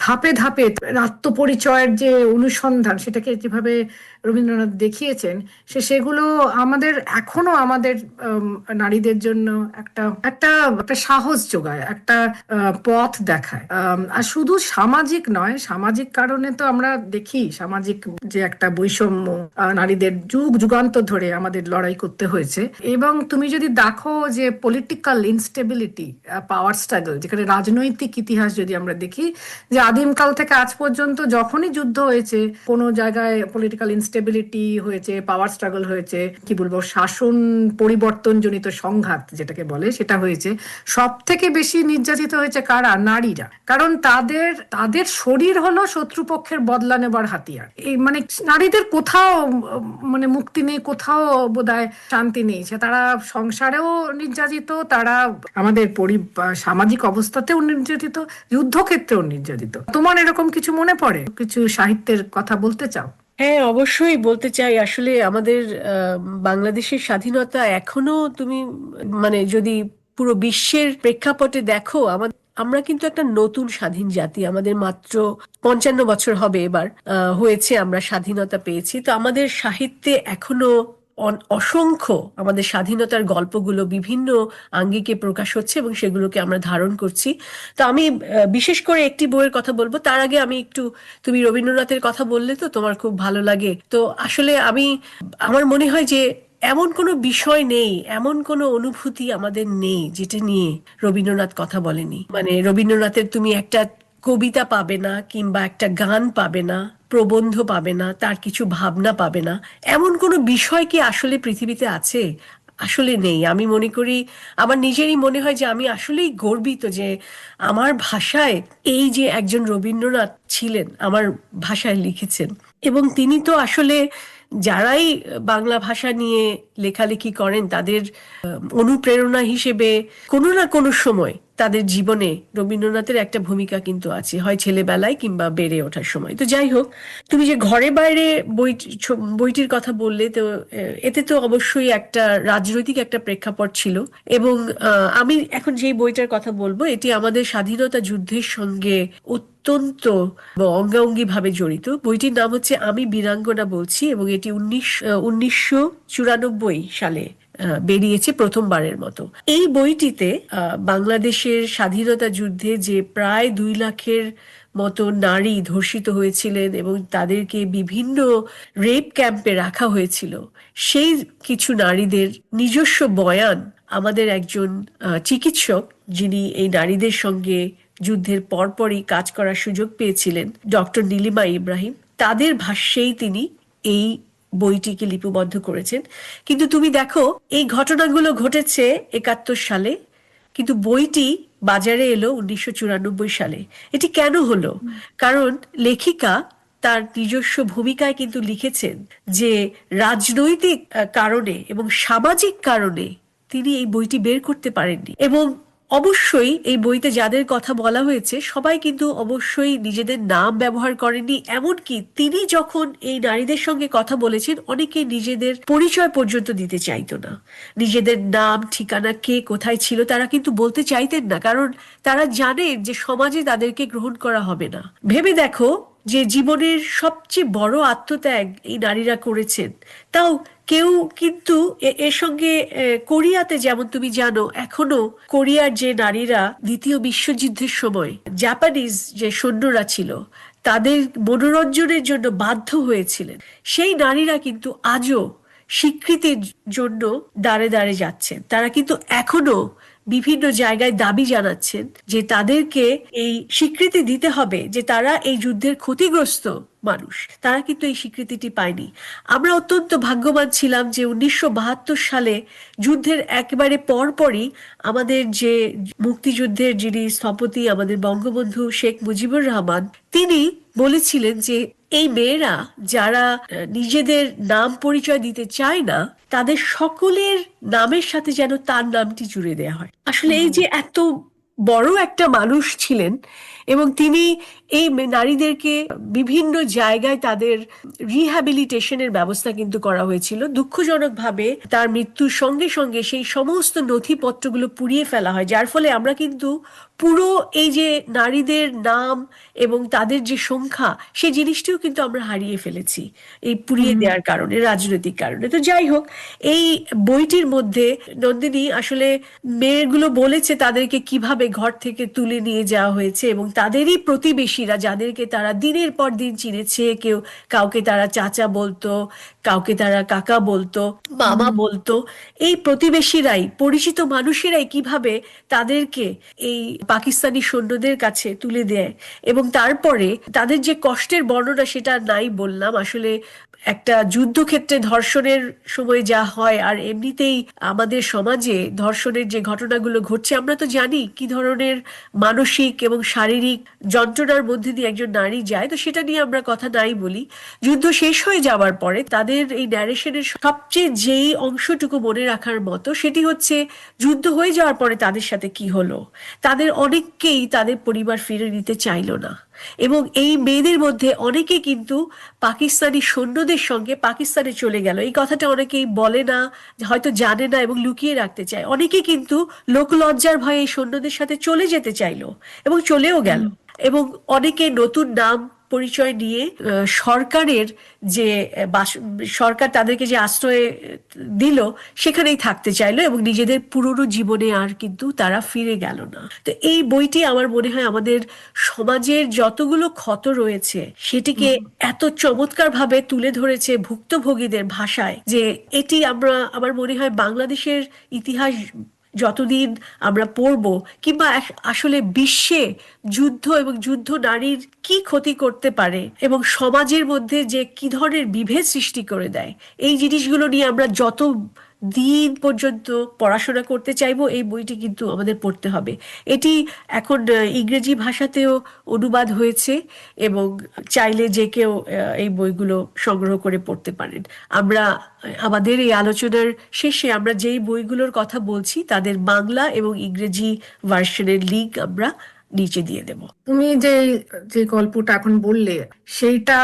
S1: ধাপে ধাপে আত্মপরিচয়ের যে অনুসন্ধান, সেটাকে যেভাবে রবীন্দ্রনাথ দেখিয়েছেন, সেগুলো আমাদের এখনো আমাদের নারীদের জন্য একটা একটা একটা সাহস যোগায়, একটা পথ দেখায়। আর শুধু সামাজিক নয়, সামাজিক কারণে তো আমরা দেখি সামাজিক যে একটা বৈষম্য নারীদের যুগ যুগান্তর ধরে আমাদের লড়াই করতে হয়েছে। এবং তুমি যদি দেখো যে পলিটিক্যাল ইনস্টেবিলিটি, পাওয়ার স্ট্রাগল, যেখানে রাজনৈতিক ইতিহাস যদি আমরা দেখি, যে আদিমকাল থেকে আজ পর্যন্ত যখনই যুদ্ধ হয়েছে, কোনো জায়গায় পলিটিক্যাল ইনস্টেবিলিটি হয়েছে, পাওয়ার স্ট্রাগল হয়েছে, কি বলবো, শাসন পরিবর্তন জনিত সংঘাত যেটাকে বলে, সেটা হয়েছে, সব থেকে বেশি নির্যাতিত হয়েছে কারা? নারীরা। কারণ তাদের তাদের শরীর হলো শত্রুপক্ষের বদলা নেবার হাতিয়ার। এই মানে নারীদের কোথাও মানে মুক্তি নেই, কোথাও বোধহয় শান্তি নেই। তারা সংসারেও নির্যাতিত, তারা আমাদের সামাজিক অবস্থাতেও নির্যাতিত, যুদ্ধক্ষেত্রেও নির্যাতিত। তোমার এরকম কিছু মনে পড়ে? কিছু সাহিত্যের কথা বলতে চাও?
S2: হ্যাঁ, অবশ্যই বলতে চাই। আসলে আমাদের বাংলাদেশের স্বাধীনতা এখনো তুমি মানে যদি পুরো বিশ্বের প্রেক্ষাপটে দেখো, আমরা কিন্তু একটা নতুন স্বাধীন জাতি। আমাদের মাত্র 55 বছর হবে এবার হয়েছে আমরা স্বাধীনতা পেয়েছি। তো আমাদের সাহিত্যে এখনো অসংখ্য আমাদের স্বাধীনতার গল্পগুলো বিভিন্ন আঙ্গিকে প্রকাশ হচ্ছে এবং সেগুলোকে আমরা ধারণ করছি। তো আমি বিশেষ করে একটি বইয়ের কথা বলবো। তার আগে আমি একটু, তুমি রবীন্দ্রনাথের কথা বললে তো তোমার খুব ভালো লাগে, তো আসলে আমার মনে হয় যে এমন কোনো বিষয় নেই, এমন কোনো অনুভূতি আমাদের নেই যেটা নিয়ে রবীন্দ্রনাথ কথা বলেনি। মানে রবীন্দ্রনাথের তুমি একটা কবিতা পাবে না, কিংবা একটা গান পাবে না, প্রবন্ধ পাবে না, তার কিছু ভাবনা পাবে না, এমন কোনো বিষয় কি আসলে পৃথিবীতে আছে? আসলে নেই। আমি মনে করি, আমার নিজেরই মনে হয় যে আমি আসলেই গর্বিত যে আমার ভাষায় এই যে একজন রবীন্দ্রনাথ ছিলেন, আমার ভাষায় লিখেছেন। এবং তিনি তো আসলে যারাই বাংলা ভাষা নিয়ে লেখালেখি করেন, তাদের অনুপ্রেরণা হিসেবে কোনো না কোনো সময় তাদের জীবনে রবীন্দ্রনাথের একটা ভূমিকা কিন্তু আছে, হয় ছেলেবেলায় কিংবা বেড়ে ওঠার সময়। তো যাই হোক, তুমি যে ঘরে বাইরে বইটির কথা বললে, তো এতে তো অবশ্যই একটা রাজনৈতিক একটা প্রেক্ষাপট ছিল। এবং আমি এখন যেই বইটার কথা বলবো, এটি আমাদের স্বাধীনতা যুদ্ধের সঙ্গে অত্যন্ত অঙ্গাঙ্গি ভাবে জড়িত। বইটির নাম হচ্ছে আমি বীরাঙ্গনা বলছি, এবং এটি 1994 সালে বেরিয়েছে প্রথমবারের মতো। এই বইটিতে বাংলাদেশের স্বাধীনতা যুদ্ধে যে প্রায় 2 লাখের মতো নারী ধর্ষিত হয়েছিলেন এবং তাদেরকে বিভিন্ন রেপ ক্যাম্পে রাখা হয়েছিল, সেই কিছু নারীদের নিজস্ব বয়ান আমাদের একজন চিকিৎসক, যিনি এই নারীদের সঙ্গে যুদ্ধের পরপরই কাজ করার সুযোগ পেয়েছিলেন, ডক্টর নীলিমা ইব্রাহিম, তাদের ভাষ্যেই তিনি এই বইটিকে লিপিবদ্ধ করেছেন। কিন্তু তুমি দেখো, এই ঘটনাগুলো ঘটেছে 71 সালে, কিন্তু বইটি বাজারে এলো 1994 সালে। এটি কেন হলো? কারণ লেখিকা তার নিজস্ব ভূমিকায় কিন্তু লিখেছেন যে রাজনৈতিক কারণে এবং সামাজিক কারণে তিনি এই বইটি বের করতে পারেননি। এবং অবশ্যই এই বইতে যাদের কথা বলা হয়েছে সবাই কিন্তু অবশ্যই নিজেদের নাম ব্যবহার করেননি। এমনকি তিনি যখন এই নারীদের সঙ্গে কথা বলেছেন, অনেকে নিজেদের পরিচয় পর্যন্ত দিতে চাইতো না। নিজেদের নাম, ঠিকানা, কে কোথায় ছিল তারা কিন্তু বলতে চাইতেন না, কারণ তারা জানেন যে সমাজে তাদেরকে গ্রহণ করা হবে না। ভেবে দেখো যে জীবনের সবচেয়ে বড় আত্মত্যাগ এই নারীরা করেছেন, তাও কেউ কিন্তু এর সঙ্গে কোরিয়াতে, যেমন তুমি জানো, এখনো কোরিয়ার যে নারীরা দ্বিতীয় বিশ্বযুদ্ধের সময় জাপানিজ যে সৈন্যরা ছিল তাদের মনোরঞ্জনের জন্য বাধ্য হয়েছিলেন, সেই নারীরা কিন্তু আজও স্বীকৃতির জন্য দাঁড়ে দাঁড়ে যাচ্ছেন। তারা কিন্তু এখনো বিভিন্ন জায়গায় দাবি জানাচ্ছেন যে তাদেরকে এই স্বীকৃতি দিতে হবে যে তারা এই যুদ্ধের ক্ষতিগ্রস্ত মানুষ, তারা কিন্তু এই স্বীকৃতিটি পায়নি। আমরা অত্যন্ত ভাগ্যবান ছিলাম যে 1972 সালে যুদ্ধের একেবারে পরপরই আমাদের যে মুক্তিযুদ্ধের যিনি স্থপতি আমাদের বঙ্গবন্ধু শেখ মুজিবুর রহমান, তিনি বলেছিলেন যে এই মেয়েরা যারা নিজেদের নাম পরিচয় দিতে চায় না, তাদের সকলের নামের সাথে যেন তার নামটি জুড়ে দেওয়া হয়। আসলে এই যে এত বড় একটা মানুষ ছিলেন, এবং তিনি এই নারীদেরকে বিভিন্ন জায়গায় তাদের রিহ্যাবিলিটেশনের ব্যবস্থা কিন্তু করা হয়েছিল। দুঃখজনকভাবে তার মৃত্যুর সঙ্গে সঙ্গে সেই সমস্ত নথিপত্রগুলো পুড়িয়ে ফেলা হয়, যার ফলে আমরা কিন্তু পুরো এই যে নারীদের নাম এবং তাদের যে সংখ্যা, সেই জিনিসটিও কিন্তু আমরা হারিয়ে ফেলেছি এই পুড়িয়ে দেওয়ার কারণে, রাজনৈতিক কারণে। তো যাই হোক, এই বইটির মধ্যে নন্দিনী আসলে মেয়েগুলো বলেছে তাদেরকে কিভাবে ঘর থেকে তুলে নিয়ে যাওয়া হয়েছে, এবং তাদেরই প্রতিবেশীরা যাদেরকে তারা দিনের পর দিন চিনেছে, কাউকে তারা চাচা বলতো, কাউকে তারা কাকা বলতো, মামা বলতো, এই প্রতিবেশীরাই, পরিচিত মানুষেরাই কিভাবে তাদেরকে এই পাকিস্তানি সৈন্যদের কাছে তুলে দেয়। এবং তারপরে তাদের যে কষ্টের বর্ণনা, সেটা নাই বললাম। আসলে একটা যুদ্ধক্ষেত্রে ধর্ষণের সময় যা হয়, আর এমনিতেই আমাদের সমাজে ধর্ষণের যে ঘটনাগুলো ঘটছে, আমরা তো জানি কি ধরনের মানসিক এবং শারীরিক যন্ত্রণার মধ্যে দিয়ে একজন নারী যায়। তো সেটা নিয়ে আমরা কথা নাই বলি। যুদ্ধ শেষ হয়ে যাওয়ার পরে তাদের এই ন্যারেশনের সবচেয়ে যেই অংশটুকু মনে রাখার মতো, সেটি হচ্ছে যুদ্ধ হয়ে যাওয়ার পরে তাদের সাথে কি হলো। তাদের অনেককেই তাদের পরিবার ফিরে নিতে চাইলো না, এবং এই মেয়েদের মধ্যে অনেকে কিন্তু পাকিস্তানি সৈন্যদের সঙ্গে পাকিস্তানে চলে গেল। এই কথাটা অনেকেই বলে না, হয়তো জানে না এবং লুকিয়ে রাখতে চায়। অনেকে কিন্তু লোকলজ্জার ভয়ে এই সৈন্যদের সাথে চলে যেতে চাইলো এবং চলেও গেল। এবং অনেকে নতুন নাম পরিচয় নিয়ে সরকারের যে সরকার তাদেরকে যে আশ্রয় দিল, সেখানেই থাকতে চাইলো, এবং নিজেদের পুরনো জীবনে আর কিন্তু তারা ফিরে গেল না। তো এই বইটি আমার মনে হয় আমাদের সমাজের যতগুলো ক্ষত রয়েছে, সেটিকে এত চমৎকার ভাবে তুলে ধরেছে ভুক্তভোগীদের ভাষায়, যে এটি আমার মনে হয় বাংলাদেশের ইতিহাস যতদিন আমরা পড়ব, কিংবা আসলে বিশ্বে যুদ্ধ এবং যুদ্ধ নারীর কি ক্ষতি করতে পারে এবং সমাজের মধ্যে যে কি ধরনের বিভেদ সৃষ্টি করে দেয়, এই জিনিসগুলো নিয়ে আমরা যত দিন পর্যন্ত পড়াশোনা করতে চাইবো, এই বইটি কিন্তু আমাদের পড়তে হবে। এটি এখন ইংরেজি ভাষাতেও অনুবাদ হয়েছে, এবং চাইলে যে কেউ এই বইগুলো সংগ্রহ করে পড়তে পারেন। আমরা আমাদের এই আলোচনার শেষে আমরা যেই বইগুলোর কথা বলছি, তাদের বাংলা এবং ইংরেজি ভার্সনের লিঙ্ক আমরা নিচে দিয়ে দেব।
S1: তুমি যে যে গল্পটা এখন বললে, সেইটা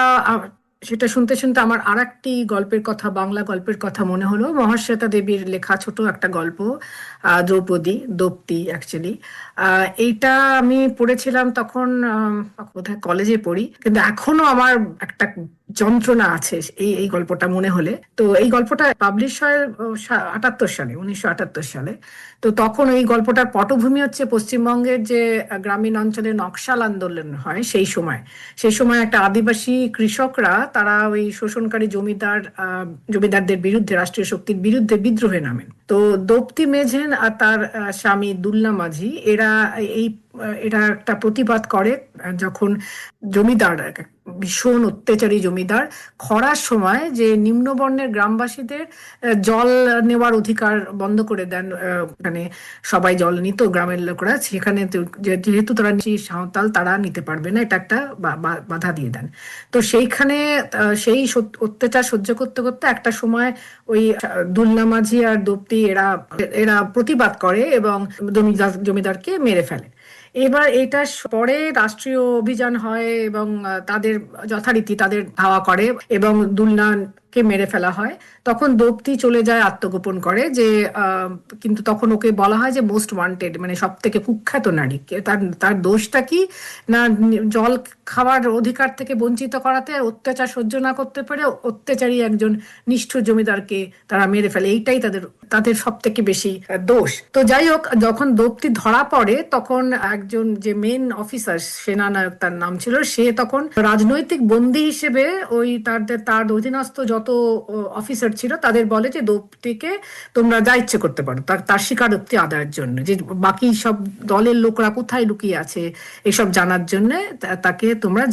S1: সেটা শুনতে শুনতে আমার আরেকটি গল্পের কথা, বাংলা গল্পের কথা মনে হলো। মহাশ্বেতা দেবীর লেখা ছোট একটা গল্প, দোপ্তি অ্যাকচুয়ালি। এইটা আমি পড়েছিলাম তখন, বোধহয় কলেজে পড়ি, কিন্তু এখনো আমার একটা যন্ত্রণা আছে এই এই গল্পটা মনে হলে। তো এই গল্পটা পাবলিশ হয় 1978 সালে। তো তখন এই গল্পটার পটভূমি হচ্ছে পশ্চিমবঙ্গের যে গ্রামীণ অঞ্চলে নকশাল আন্দোলন হয় সেই সময় একটা আদিবাসী কৃষকরা, তারা ওই শোষণকারী জমিদারদের বিরুদ্ধে, রাষ্ট্রীয় শক্তির বিরুদ্ধে বিদ্রোহে নামেন। তো দোপ্তি মেঝেন আর তার স্বামী দুল্লা মাঝি, এরা একটা প্রতিবাদ করে, যখন জমিদার, ভীষণ অত্যাচারী জমিদার, খরার সময় যে নিম্নবর্ণের গ্রামবাসীদের জল নেওয়ার অধিকার বন্ধ করে দেন। মানে সবাই জল নিত, গ্রামের লোকরা, সেখানে যেহেতু তারা সাঁওতাল, তারা নিতে পারবে না, এটা একটা বাধা দিয়ে দেন। তো সেইখানে সেই অত্যাচার সহ্য করতে করতে একটা সময় ওই দুল্লা মাঝি আর দোপ্তি এরা প্রতিবাদ করে এবং জমিদারকে মেরে ফেলে। এবার এটা পরে রাষ্ট্রীয় অভিযান হয় এবং তাদের যথারীতি তাদের ধাওয়া করে এবং দুল্লাকে মেরে ফেলা হয়। তখন দোপ্তি চলে যায়, আত্মগোপন করে, যে কিন্তু তখন ওকে বলা হয় যে মোস্ট ওয়ান্টেড, মানে সব থেকে কুখ্যাত নারী। তার দোষটা কি না, জল খাওয়ার অধিকার থেকে বঞ্চিত করাতে, অত্যাচার সহ্য না করতে পারে অত্যাচারী একজন নিষ্ঠুর জমিদারকে তারা মেরে ফেলে। এইটাই তাদের সব থেকে বেশি দোষ। তো যাই হোক, যখন দোপ্তি ধরা পড়ে, তখন একজন যে মেন অফিসার, সেনানায়ক তার নাম ছিল, সে তখন রাজনৈতিক বন্দী হিসেবে ওই তার অধীনস্থ যত অফিসার ছিল তাদের বলে যে দোপ্তিকে তোমরা যা ইচ্ছে করতে পারো, তার স্বীকারোক্তি আদায়ের জন্য, যে বাকি সব দলের লোকরা কোথায় লুকিয়ে আছে এসব জানার জন্য তাকে তোমরা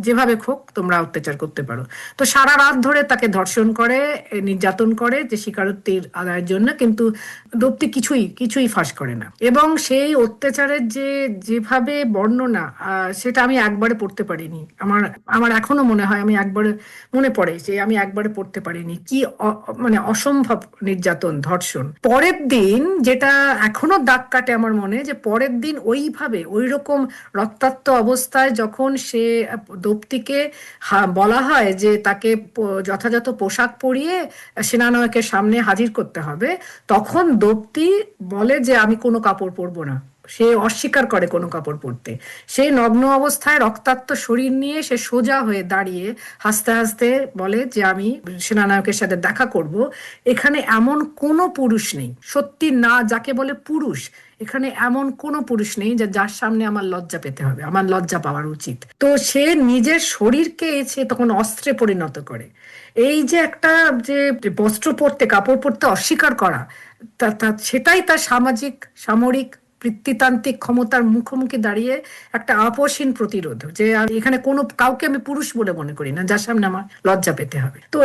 S1: যেভাবে হোক তোমরা অত্যাচার করতে পারো। তো সারা রাত ধরে তাকে ধর্ষণ করে, নির্যাতন করে যে স্বীকারোক্তির আদায়ের জন্য, কিন্তু দপ্তি কিছুই কিছুই ফাঁস করে না। এবং সেই অত্যাচারের যেভাবে বর্ণনা, সেটা আমি একবারে পড়তে পারিনি। আমার আমার এখনো মনে হয়, আমি একবারে মনে পড়ে যে আমি একবারে পড়তে পারিনি কি মানে অসম্ভব নির্যাতন, ধর্ষণ। পরের দিন যেটা এখনো দাগ কাটে আমার মনে, যে পরের দিন ওইভাবে ওই রকম রক্তাক্ত অবস্থায় যখন সে দপ্তিকে বলা হয় যে তাকে যথাযথ পোশাক পরিয়ে সেনানায়কের সামনে হাজির করতে হবে, তখন দপ্তি বলে যে আমি কোনো কাপড় পরবো না। সে অস্বীকার করে কোনো কাপড় পরতে। সে নগ্ন অবস্থায় রক্তাক্ত শরীর নিয়ে সে সোজা হয়ে দাঁড়িয়ে হাসতে হাসতে বলে যে আমি সেনানায়কের সাথে দেখা করব। এখানে এমন কোনো পুরুষ নেই, সত্যি না যাকে বলে পুরুষ, এখানে এমন কোনো পুরুষ নেই যে যার সামনে আমার লজ্জা পেতে হবে, আমার লজ্জা পাওয়ার উচিত। তো সে নিজের শরীরকে সে তখন অস্ত্রে পরিণত করে। এই যে একটা যে বস্ত্র পরতে, কাপড় পরতে অস্বীকার করা, সেটাই তার সামাজিক, সামরিক, বৃত্তিতান্ত্রিক ক্ষমতার মুখোমুখি দাঁড়িয়ে একটা আপসহীন প্রতিরোধ, যে এখানে কোনো কাউকে আমি পুরুষ বলে মনে করি না যার সামনে আমার লজ্জা পেতে হবে। তো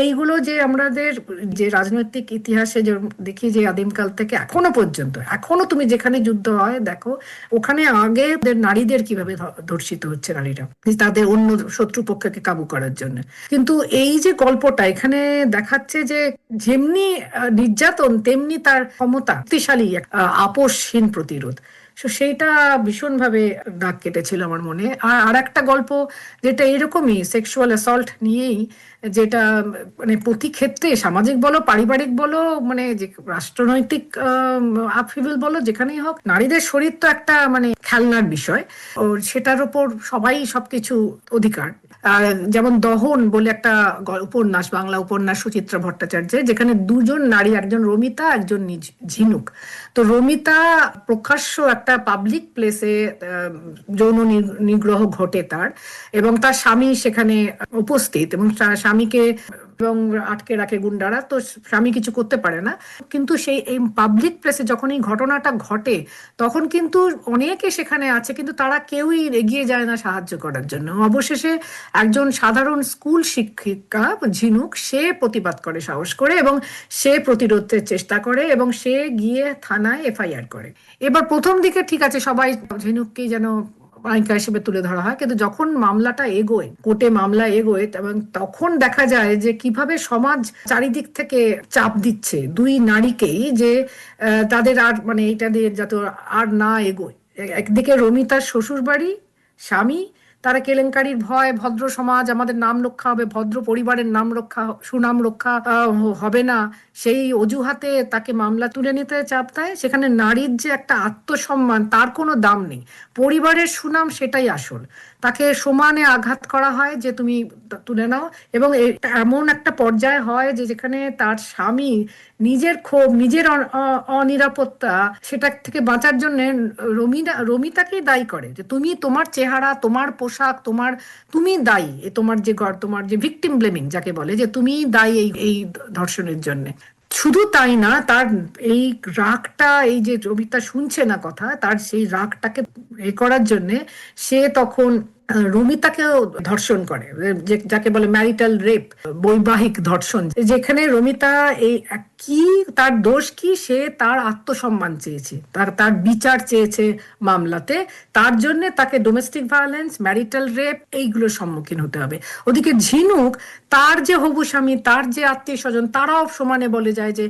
S1: এইগুলো যে আমাদের যে রাজনৈতিক ইতিহাসে যে দেখি, যে আদিমকাল থেকে এখনো পর্যন্ত, এখনো তুমি যেখানে যুদ্ধ হয় দেখো, ওখানে আগে নারীদের কিভাবে ধর্ষিত হচ্ছে নারীরা তাদের অন্য শত্রুপক্ষকে কাবু করার জন্য। কিন্তু এই যে গল্পটা এখানে দেখাচ্ছে যে যেমনি নির্যাতন তেমনি তার ক্ষমতা, শক্তিশালী আপসহীন প্রতিরোধ। সেইটা ভীষণভাবে দাগ কেটেছিল আমার মনে। আর একটা গল্প যেটা এরকমই সেক্সুয়াল অ্যাসল্ট নিয়েই, যেটা মানে প্রতি ক্ষেত্রে সামাজিক বলো, পারিবারিক বলো, মানে যে রাষ্ট্রনৈতিক আপহিবল বলো, যেখানেই হোক, নারীদের শরীর তো একটা মানে খেলনার বিষয়, ও সেটার উপর সবাই সবকিছু অধিকার। আর যেমন দহন বলে একটা উপন্যাস, বাংলা উপন্যাস সুচিত্রা ভট্টাচার্যের, যেখানে দুজন নারী, একজন রমিতা, একজন ঝিনুক। তো রমিতা প্রকাশ্য একটা পাবলিক প্লেসে যৌন নিগ্রহ ঘটে তার, এবং তার স্বামী সেখানে উপস্থিত, এবং স্বামীকে এবং আটকে রাখে গুন্ডারা। তো স্বামী কিছু করতে পারে না, কিন্তু সেই এই পাবলিক প্লেসে যখন এই ঘটনাটা ঘটে, তখন কিন্তু অনেকে সেখানে আছে, কিন্তু তারা কেউই এগিয়ে যায় না সাহায্য করার জন্য। অবশেষে একজন সাধারণ স্কুল শিক্ষিকা ঝিনুক, সে প্রতিবাদ করে সাহস করে, এবং সে প্রতিরোধের চেষ্টা করে, এবং সে গিয়ে থানায় এফআইআর করে। এবার প্রথম দিকে ঠিক আছে, সবাই ঝিনুককেই যেন নায়িকা হিসেবে তুলে ধরা হয়, কিন্তু যখন মামলাটা এগোয়, কোর্টে মামলা এগোয়, এবং তখন দেখা যায় যে কিভাবে সমাজ চারিদিক থেকে চাপ দিচ্ছে দুই নারীকেই, যে তাদের আর মানে এটা দিয়ে যাতে আর না এগোয়। একদিকে রমিতার শ্বশুর বাড়ি, স্বামী, তারা কেলেঙ্কারির ভয়, ভদ্র সমাজ, আমাদের নাম রক্ষা হবে, ভদ্র পরিবারের নাম রক্ষা, সুনাম রক্ষা হবে না, সেই অজুহাতে তাকে মামলা তুলে নিতে চাপ দেয়। সেখানে নারীর যে একটা আত্মসম্মান, তার কোনো দাম নেই, পরিবারের সুনাম সেটাই আসল। তাকে সমানে আঘাত করা হয় যে তুমি তুলে নাও। এবং এমন একটা পর্যায়ে হয় যে যেখানে তার স্বামী নিজের ক্ষোভ, নিজের অনিরাপত্তা, সেটা থেকে বাঁচার জন্য রমিতাকেই দায়ী করে, যে তুমি, তোমার চেহারা, তোমার পোশাক, তুমি দায়ী, তোমার যে ভিকটিম ব্লেমিং যাকে বলে, যে তুমি দায়ী এই ধর্ষণের জন্য। শুধু তাই না, তার এই রাগটা, এই যে রমিতা শুনছে না কথা, তার সেই রাগটাকে করার জন্য সে তখন রমিতাকেও ধর্ষণ করে, যাকে বলে ম্যারিটাল রেপ, বৈবাহিক ধর্ষণ। যেখানে রমিতা কি, তার দোষ কি, সে তার আত্মসম্মান চেয়েছে, তার বিচার চেয়েছে মামলাতে, তার জন্য তাকে ডোমেস্টিক ভায়োলেন্স, ম্যারিটাল রেপ এইগুলোর সম্মুখীন হতে হবে। ওদিকে ঝিনুক, তার যে হবু স্বামী, তার যে আত্মীয় স্বজন, তারাও সমানে বলে যায় যে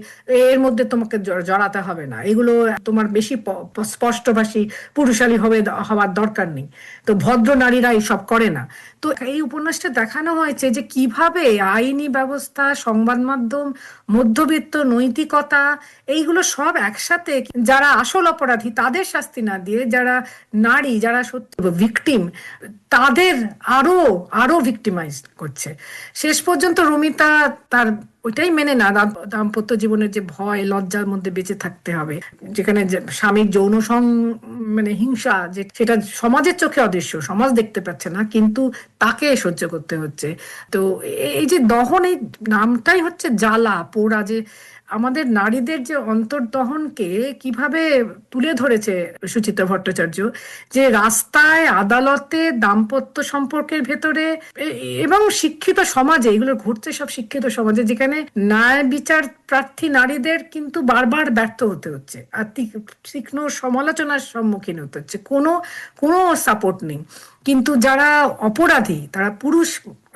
S1: এর মধ্যে তোমাকে জড়াতে হবে না, এগুলো তোমার বেশি স্পষ্টভাষী পুরুষালী হওয়ার দরকার নেই। তো ভদ্র নারীরা এইসব করে না। তো এই উপন্যাসটা দেখানো হয়েছে যে কিভাবে আইনি ব্যবস্থা, সংবাদ মাধ্যম, মধ্যবিত্ত, নৈতিকতা, এইগুলো সব একসাথে, যারা আসল অপরাধী তাদের শাস্তি না দিয়ে, যারা নারী, যারা সত্যি ভিকটিম, তাদের আরো আরো ভিকটিমাইজ করছে। শেষ পর্যন্ত রমিতা তার ওইটাই মেনে না, দাম্পত্য জীবনের যে ভয় লজ্জার মধ্যে বেঁচে থাকতে হবে, যেখানে যে স্বামীর যৌন মানে হিংসা, যে সেটা সমাজের চোখে অদৃশ্য, সমাজ দেখতে পাচ্ছে না, কিন্তু তাকে সহ্য করতে হচ্ছে। তো এই যে দহন, এই নামটাই হচ্ছে জ্বালা পোড়া, যে আমাদের নারীদের যে অন্তর্দহনকে কিভাবে তুলে ধরেছে সুচিত্রা ভট্টাচার্য, যে রাস্তায়, আদালতে, দাম্পত্য সম্পর্কের ভেতরে এবং শিক্ষিত সমাজে এগুলো ঘটছে, সব শিক্ষিত সমাজে, যেখানে ন্যায় বিচার প্রার্থী নারীদের কিন্তু বারবার ব্যর্থ হতে হচ্ছে আর তীক্ষ্ণ সমালোচনার সম্মুখীন হতে হচ্ছে, কোনো কোনো সাপোর্ট নেই। কিন্তু যারা অপরাধী, তারা পুরুষ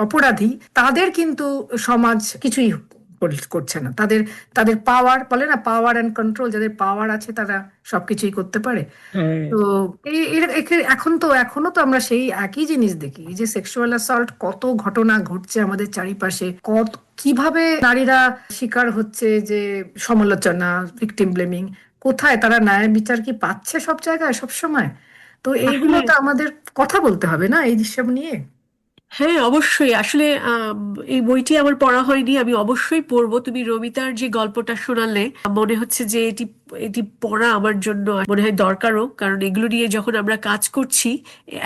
S1: অপরাধী, তাদের কিন্তু সমাজ কিছুই করছে না। তাদের তাদের পাওয়ার, বলে না পাওয়ার অ্যান্ড কন্ট্রোল, যাদের পাওয়ার আছে তারা সবকিছুই করতে পারে।
S2: হ্যাঁ।
S1: তো এখনো তো আমরা সেই একই জিনিস দেখি, এই যে সেক্সুয়াল অ্যাসল্ট, কত ঘটনা ঘটছে আমাদের চারিপাশে, কিভাবে নারীরা শিকার হচ্ছে, যে সমালোচনা, ভিকটিম ব্লেমিং, কোথায় তারা ন্যায় বিচার কি পাচ্ছে সব জায়গায় সব সময়? তো এইগুলো
S2: আসলে
S1: তো আমাদের কথা বলতে হবে না এই সব নিয়ে।
S2: হ্যাঁ, অবশ্যই। আসলে এই বইটি আমার পড়া হয়নি, আমি অবশ্যই পড়বো। তুমি রমিতার যে গল্পটা শোনালে, মনে হচ্ছে যে এটি এটি পড়া আমার জন্য মনে হয় দরকারও, কারণ এগুলো নিয়ে যখন আমরা কাজ করছি,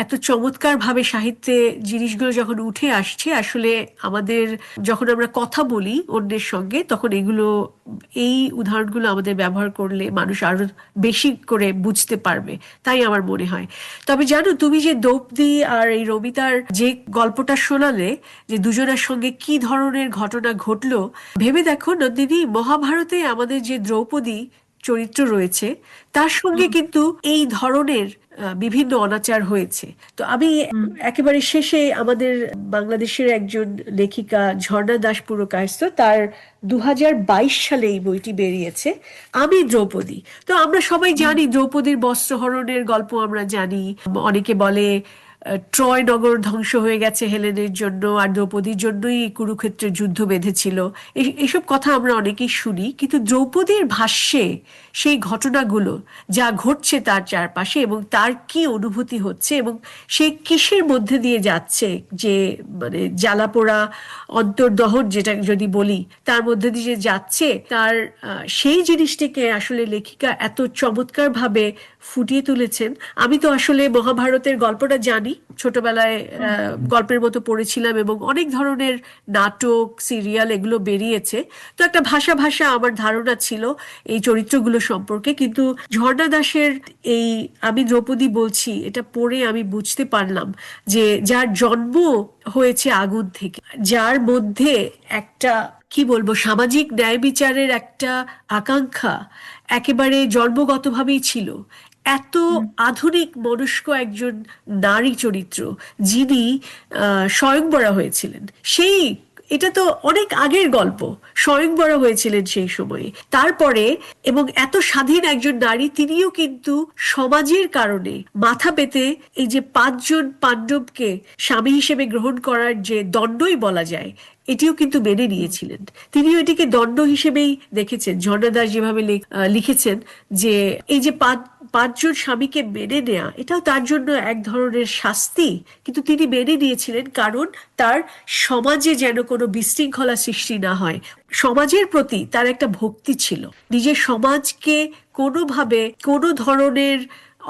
S2: এত চমৎকার ভাবে সাহিত্যে জিনিসগুলো যখন উঠে আসছে, আসলে আমাদের যখন আমরা কথা বলি অন্যের সঙ্গে, তখন এগুলো, এই উদাহরণগুলো আমাদের ব্যবহার করলে মানুষ আরো বেশি করে বুঝতে পারবে, তাই আমার মনে হয়। তবে জানো, তুমি যে দ্রৌপদী আর এই রমিতার যে গল্পটা শোনালে, যে দুজনের সঙ্গে কি ধরনের ঘটনা ঘটলো, ভেবে দেখো নন্দিনী, মহাভারতে আমাদের যে দ্রৌপদী চরিত্র রয়েছে, তার সঙ্গে কিন্তু এই ধরনের বিভিন্ন অনাচার হয়েছে। তো আমি একেবারে শেষে আমাদের বাংলাদেশের একজন লেখিকা ঝর্ণা দাস পুরকায়স্থ, তার 2022 সালে এই বইটি বেরিয়েছে, আমি দ্রৌপদী। তো আমরা সবাই জানি দ্রৌপদীর বস্ত্রহরণের গল্প, আমরা জানি। অনেকে বলে ট্রয় নগর ধ্বংস হয়ে গেছে হেলেনের জন্য, আর দ্রৌপদীর জন্যই কুরুক্ষেত্রের যুদ্ধ বেঁধেছিল। এইসব কথা আমরা অনেকেই শুনি, কিন্তু দ্রৌপদীর ভাষ্যে সেই ঘটনাগুলো, যা ঘটছে তার চারপাশে, এবং তার কি অনুভূতি হচ্ছে, এবং সে কিসের মধ্যে দিয়ে যাচ্ছে, যে মানে জ্বালাপোড়া অন্তর্দহন যেটা যদি বলি, তার মধ্যে দিয়ে যে যাচ্ছে, তার সেই জিনিসটিকে আসলে লেখিকা এত চমৎকার ভাবে ফুটিয়ে তুলেছেন। আমি তো আসলে মহাভারতের গল্পটা জানি, ছোটবেলায় গল্পের মতো পড়েছিলাম, এবং অনেক ধরনের নাটক, সিরিয়াল এগুলো বেরিয়েছে। তো একটা ভাষা ভাষা আমার ধারণা ছিল এই চরিত্রগুলো সম্পর্কে, কিন্তু ঝর্ণা দাসের এই আমি দ্রৌপদী বলছি, এটা পড়ে আমি বুঝতে পারলাম যে যার জন্ম হয়েছে আগুন থেকে, যার মধ্যে একটা, কি বলবো, সামাজিক ন্যায় বিচারের একটা আকাঙ্ক্ষা একেবারে জন্মগতভাবেই ছিল, এত আধুনিক মনস্ক একজন নারী চরিত্র, যিনি স্বয়ংবরা হয়েছিলেন। সেই, এটা তো অনেক আগের গল্প, স্বয়ংবরা হয়েছিলেন সেই সময়ে। তারপরে, এবং এত স্বাধীন একজন নারী, তিনিও কিন্তু সমাজের কারণে মাথা পেতে এই যে 5 জন পাণ্ডবকে স্বামী হিসেবে গ্রহণ করার যে দণ্ডই বলা যায়, এটিও কিন্তু মেনে নিয়েছিলেন। তিনিও এটিকে দণ্ড হিসেবেই দেখেছেন। ঝর্ণাদাস যেভাবে লিখেছেন যে এই যে 5 জন স্বামীকে মেনে নেয়া, এটাও তার জন্য এক ধরনের শাস্তি, কিন্তু তিনি মেনে নিয়েছিলেন, কারণ তার সমাজে যেন কোনো বিশৃঙ্খলা সৃষ্টি না হয়, সমাজের প্রতি তার একটা ভক্তি ছিল। নিজের সমাজকে কোনোভাবে কোনো ধরনের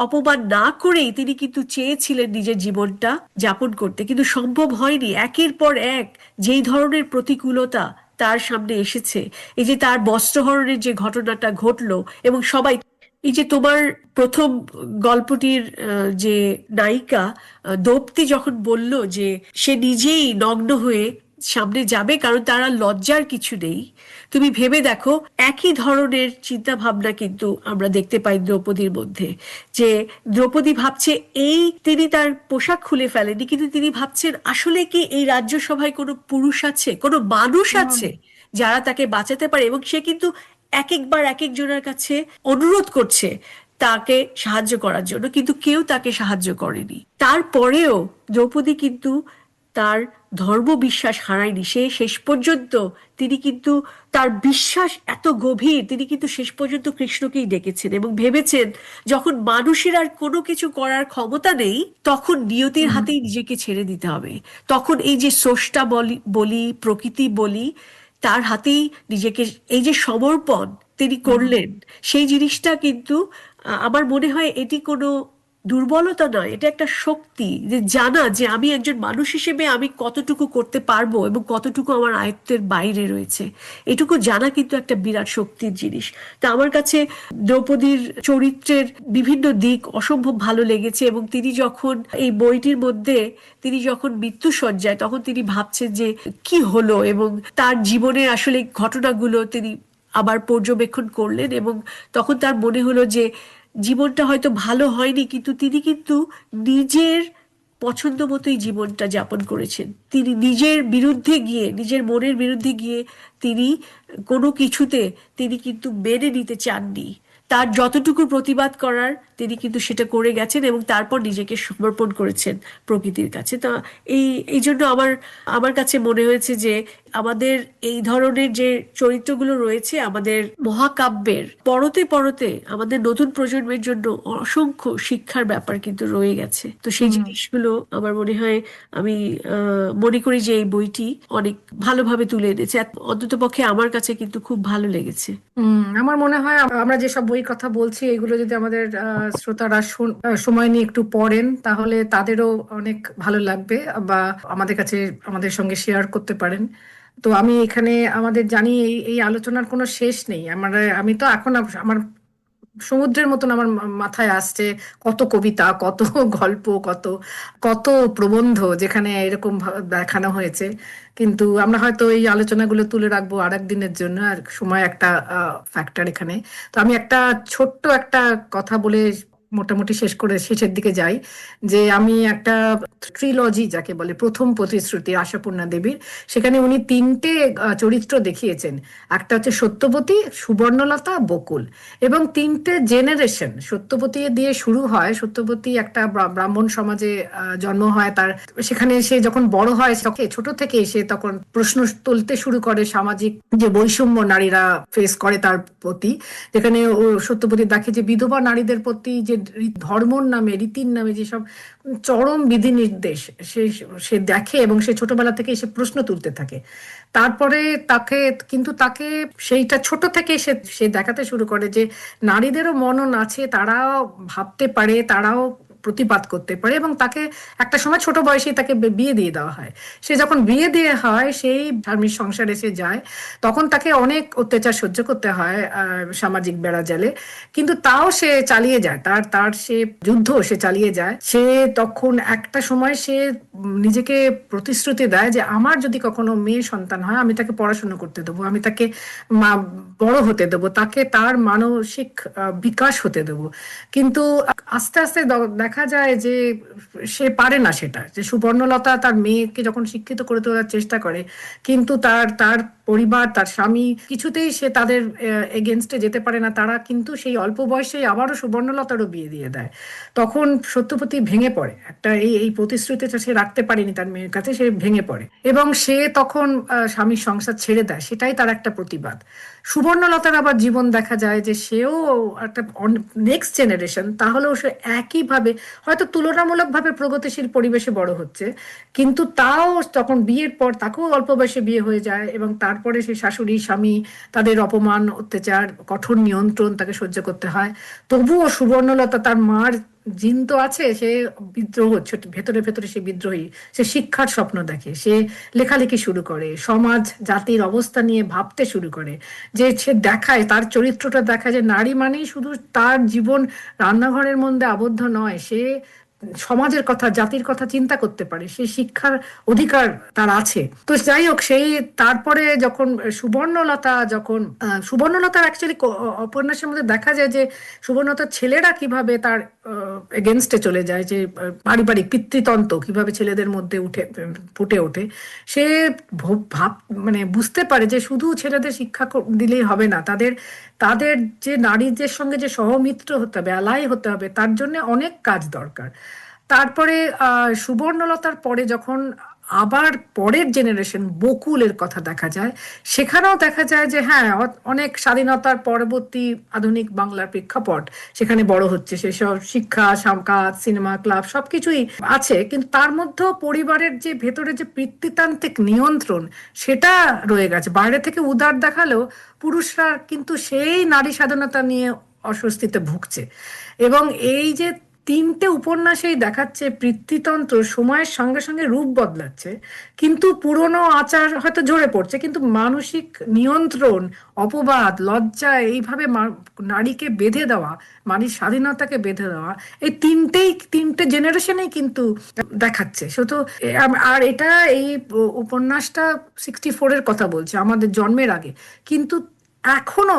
S2: অপমান না করেই তিনি কিন্তু চেয়েছিলেন নিজের জীবনটা যাপন করতে, কিন্তু সম্ভব হয়নি। একের পর এক যেই ধরনের প্রতিকূলতা তার সামনে এসেছে, এই যে তার বস্ত্রহরণের যে ঘটনাটা ঘটলো, এবং সবাই, এই যে তোমার প্রথম গল্পটির যে নায়িকা দ্রৌপদী যখন বলল যে সে নিজেই নগ্ন হয়ে সামনে যাবে, কারণ তারা লজ্জার কিছু নেই, তুমি ভেবে দেখো একই ধরনের চিন্তা ভাবনা কিন্তু আমরা দেখতে পাই দ্রৌপদীর মধ্যে। যে দ্রৌপদী ভাবছে, এই তিনি তার পোশাক খুলে ফেলেনি, কিন্তু তিনি ভাবছেন আসলে কি এই রাজ্যসভায় কোনো পুরুষ আছে, কোনো মানুষ আছে যারা তাকে বাঁচাতে পারে, এবং সে কিন্তু এক একবার এক একজনের কাছে অনুরোধ করছে তাকে সাহায্য করার জন্য, কিন্তু কেউ তাকে সাহায্য করেনি। তারপরেও দ্রৌপদী কিন্তু তার ধর্ম বিশ্বাস হারায়নি। সে শেষ পর্যন্ত, তিনি কিন্তু তার বিশ্বাস এত গভীর, তিনি কিন্তু শেষ পর্যন্ত কৃষ্ণকেই ডেকেছেন, এবং ভেবেছেন যখন মানুষের আর কোনো কিছু করার ক্ষমতা নেই, তখন নিয়তির হাতেই নিজেকে ছেড়ে দিতে হবে। তখন এই যে স্রষ্টা বলি, প্রকৃতি বলি, তার হাতেই নিজেকে, এই যে সমর্পণ তিনি করলেন, সেই জিনিসটা কিন্তু আমার মনে হয় এটি কোনো দুর্বলতা নয়, এটা একটা শক্তি, যে জানা যে আমি একজন মানুষ হিসেবে আমি কতটুকু করতে পারবো এবং কতটুকু আমার আয়ত্তের বাইরে রয়েছে, এটুকু জানা কিন্তু একটা বিরাট শক্তির জিনিস। তা আমার কাছে দ্রৌপদীর চরিত্রের বিভিন্ন দিক অসম্ভব ভালো লেগেছে। এবং তিনি যখন এই বইটির মধ্যে তিনি যখন মৃত্যুশয্যায়, তখন তিনি ভাবছেন যে কি হলো, এবং তার জীবনের আসলে ঘটনাগুলো তিনি আবার পর্যবেক্ষণ করলেন, এবং তখন তার মনে হলো যে জীবনটা হয়তো ভালো হয়নি, কিন্তু তিনি কিন্তু নিজের পছন্দ মতোই জীবনটা যাপন করেছেন। তিনি নিজের বিরুদ্ধে গিয়ে, নিজের মনের বিরুদ্ধে গিয়ে তিনি কোনো কিছুতে তিনি কিন্তু মেনে নিতে চাননি। তার যতটুকু প্রতিবাদ করার তিনি কিন্তু সেটা করে গেছেন, এবং তারপর নিজেকে সমর্পণ করেছেন প্রকৃতির কাছে। তা এই এই জন্য আমার আমার কাছে মনে হয়েছে যে আমাদের এই ধরনের যে চরিত্রগুলো রয়েছে আমাদের মহাকাব্যের, পরতে পরতে আমাদের নতুন প্রজন্মের জন্য অসংখ্য শিক্ষার ব্যাপার কিন্তু রয়ে গেছে। তো সেই জিনিসগুলো আমার মনে হয়, আমি মনে করি যে এই বইটি অনেক ভালোভাবে তুলে এনেছে। অন্তত পক্ষে আমার কাছে কিন্তু খুব ভালো লেগেছে।
S1: আমার মনে হয় আমরা যেসব বইয়ের কথা বলছি এগুলো যদি আমাদের শ্রোতারা সময় নিয়ে একটু পড়েন তাহলে তাদেরও অনেক ভালো লাগবে, বা আমাদের কাছে আমাদের সঙ্গে শেয়ার করতে পারেন। তো আমি এখানে আমাদের জানি এই এই আলোচনার কোনো শেষ নেই। আমি তো এখন আমার সমুদ্রের মতন আমার মাথায় আসছে কত কবিতা, কত গল্প, কত কত প্রবন্ধ যেখানে এরকম দেখানো হয়েছে। কিন্তু আমরা হয়তো এই আলোচনাগুলো তুলে রাখবো আর একদিনের জন্য, আর সময় একটা ফ্যাক্টর এখানে। তো আমি একটা ছোট্ট একটা কথা বলে মোটামুটি শেষের দিকে যাই, যে আমি একটা ট্রিলজি যাকে বলে, প্রথম প্রতিশ্রুতি আশাপূর্ণা দেবীর, সেখানে উনি তিনটে চরিত্র দেখিয়েছেন। একটা হচ্ছে সত্যবতী, সুবর্ণলতা, বকুল, এবং তিনটে জেনারেশন। সত্যবতী দিয়ে শুরু হয়, সত্যবতী একটা ব্রাহ্মণ সমাজে জন্ম হয় তার, সেখানে সে যখন বড় হয় ছোট থেকে সে তখন প্রশ্ন তুলতে শুরু করে সামাজিক যে বৈষম্য নারীরা ফেস করে তার প্রতি, যেখানে ও সত্যবতী দেখে যে বিধবা নারীদের প্রতি যে ধর্মর নামে, রীতির নামে যেসব চরম বিধিনির্দেশ সে সে দেখে, এবং সে ছোটবেলা থেকে সে প্রশ্ন তুলতে থাকে। তারপরে তাকে সেইটা ছোট থেকে সে সে দেখাতে শুরু করে যে নারীদেরও মনন আছে, তারাও ভাবতে পারে, তারাও প্রতিবাদ করতে পারে। এবং তাকে একটা সময় ছোট বয়সেই তাকে বিয়ে দিয়ে দেওয়া হয়। সে যখন বিয়ে দিয়ে হয়, সেই ধার্মিক সংসারে সে যায়, তখন তাকে অনেক অত্যাচার সহ্য করতে হয় সামাজিক বেড়াজালে, কিন্তু তাও সে চালিয়ে যায়, তার তার সে যুদ্ধ সে চালিয়ে যায়। সে তখন একটা সময় সে নিজেকে প্রতিশ্রুতি দেয় যে আমার যদি কখনো মেয়ে সন্তান হয় আমি তাকে পড়াশোনা করতে দেবো, আমি তাকে বড় হতে দেবো, তাকে তার মানসিক বিকাশ হতে দেবো। কিন্তু আস্তে আস্তে দেখা যায় যে সে পারে না সেটা, যে সুবর্ণলতা তার মেয়েকে যখন শিক্ষিত করে তোলার চেষ্টা করে, কিন্তু তার তার পরিবার, তার স্বামী কিছুতেই সে তাদের এগেনস্টে যেতে পারে না। তারা কিন্তু সেই অল্প বয়সে আবারও সুবর্ণলতারও বিয়ে দিয়ে দেয়। তখন সত্যবতী ভেঙে পড়ে, একটা এই এই প্রতিশ্রুতিটা সে রাখতে পারেনি তার মেয়ের কাছে, সে ভেঙে পড়ে এবং সে তখন স্বামীর সংসার ছেড়ে দেয়। সেটাই তার একটা প্রতিবাদ। সুবর্ণলতার আবার জীবন দেখা যায় যে সেও একটা নেক্সট জেনারেশন, তাহলেও সে একইভাবে হয়তো তুলনামূলকভাবে প্রগতিশীল পরিবেশে বড় হচ্ছে, কিন্তু তাও তখন বিয়ের পর তাকেও অল্প বয়সে বিয়ে হয়ে যায়, এবং তারপরে সে শাশুড়ি স্বামী তাদের অপমান, অত্যাচার, কঠোর নিয়ন্ত্রণ তাকে সহ্য করতে হয়। তবুও সুবর্ণলতা, তার মার জিন তো আছে, সে বিদ্রোহ, ভেতরে ভেতরে সে বিদ্রোহী। সে শিক্ষার স্বপ্ন দেখে, সে লেখালেখি শুরু করে, সমাজ জাতির অবস্থা নিয়ে ভাবতে শুরু করে। যে সে দেখায়, তার চরিত্রটা দেখায় যে নারী মানেই শুধু তার জীবন রান্নাঘরের মধ্যে আবদ্ধ নয়, সে সমাজের কথা, জাতির কথা চিন্তা করতে পারে, সে শিক্ষার অধিকার তার আছে। তো যাই হোক, সেই তারপরে যখন সুবর্ণলতার অ্যাকচুয়ালি উপন্যাসের মধ্যে দেখা যায় যে সুবর্ণলতার ছেলেরা কিভাবে তার এগেনস্টে চলে যায়, যে পারিবারিক পিতৃতন্ত্র কিভাবে ছেলেদের মধ্যে ফুটে ওঠে। সে ভাব মানে বুঝতে পারে যে শুধু ছেলেদের শিক্ষা দিলেই হবে না, তাদের তাদের যে নারীদের সঙ্গে যে সহমিত্র হতে হবে, অ্যালাই হতে হবে, তার জন্য অনেক কাজ দরকার। তারপরে সুবর্ণলতার পরে যখন আবার পরের জেনারেশন বকুলের কথা দেখা যায়, সেখানেও দেখা যায় যে হ্যাঁ অনেক স্বাধীনতার পরবর্তী আধুনিক বাংলার প্রেক্ষাপট সেখানে বড় হচ্ছে, সেসব শিক্ষা কাজ সিনেমা ক্লাব সবকিছুই আছে, কিন্তু তার মধ্যেও পরিবারের যে ভেতরে যে পিতৃতান্ত্রিক নিয়ন্ত্রণ সেটা রয়ে গেছে। বাইরে থেকে উদার দেখালেও পুরুষরা কিন্তু সেই নারী স্বাধীনতা নিয়ে অস্বস্তিতে ভুগছে। এবং এই যে তিনটে উপন্যাসেই দেখাচ্ছে পিতৃতন্ত্র সময়ের সঙ্গে সঙ্গে রূপ বদলাচ্ছে, কিন্তু পুরনো আচার হয়তো ঝরে পড়ছে, কিন্তু মানসিক নিয়ন্ত্রণ, অপবাদ, লজ্জা, এইভাবে নারীকে বেঁধে দেওয়া, নারীর স্বাধীনতাকে বেঁধে দেওয়া, এই তিনটে জেনারেশনেই কিন্তু দেখাচ্ছে শুধু। আর এটা এই উপন্যাসটা 64-এর কথা বলছে, আমাদের জন্মের আগে, কিন্তু এখনো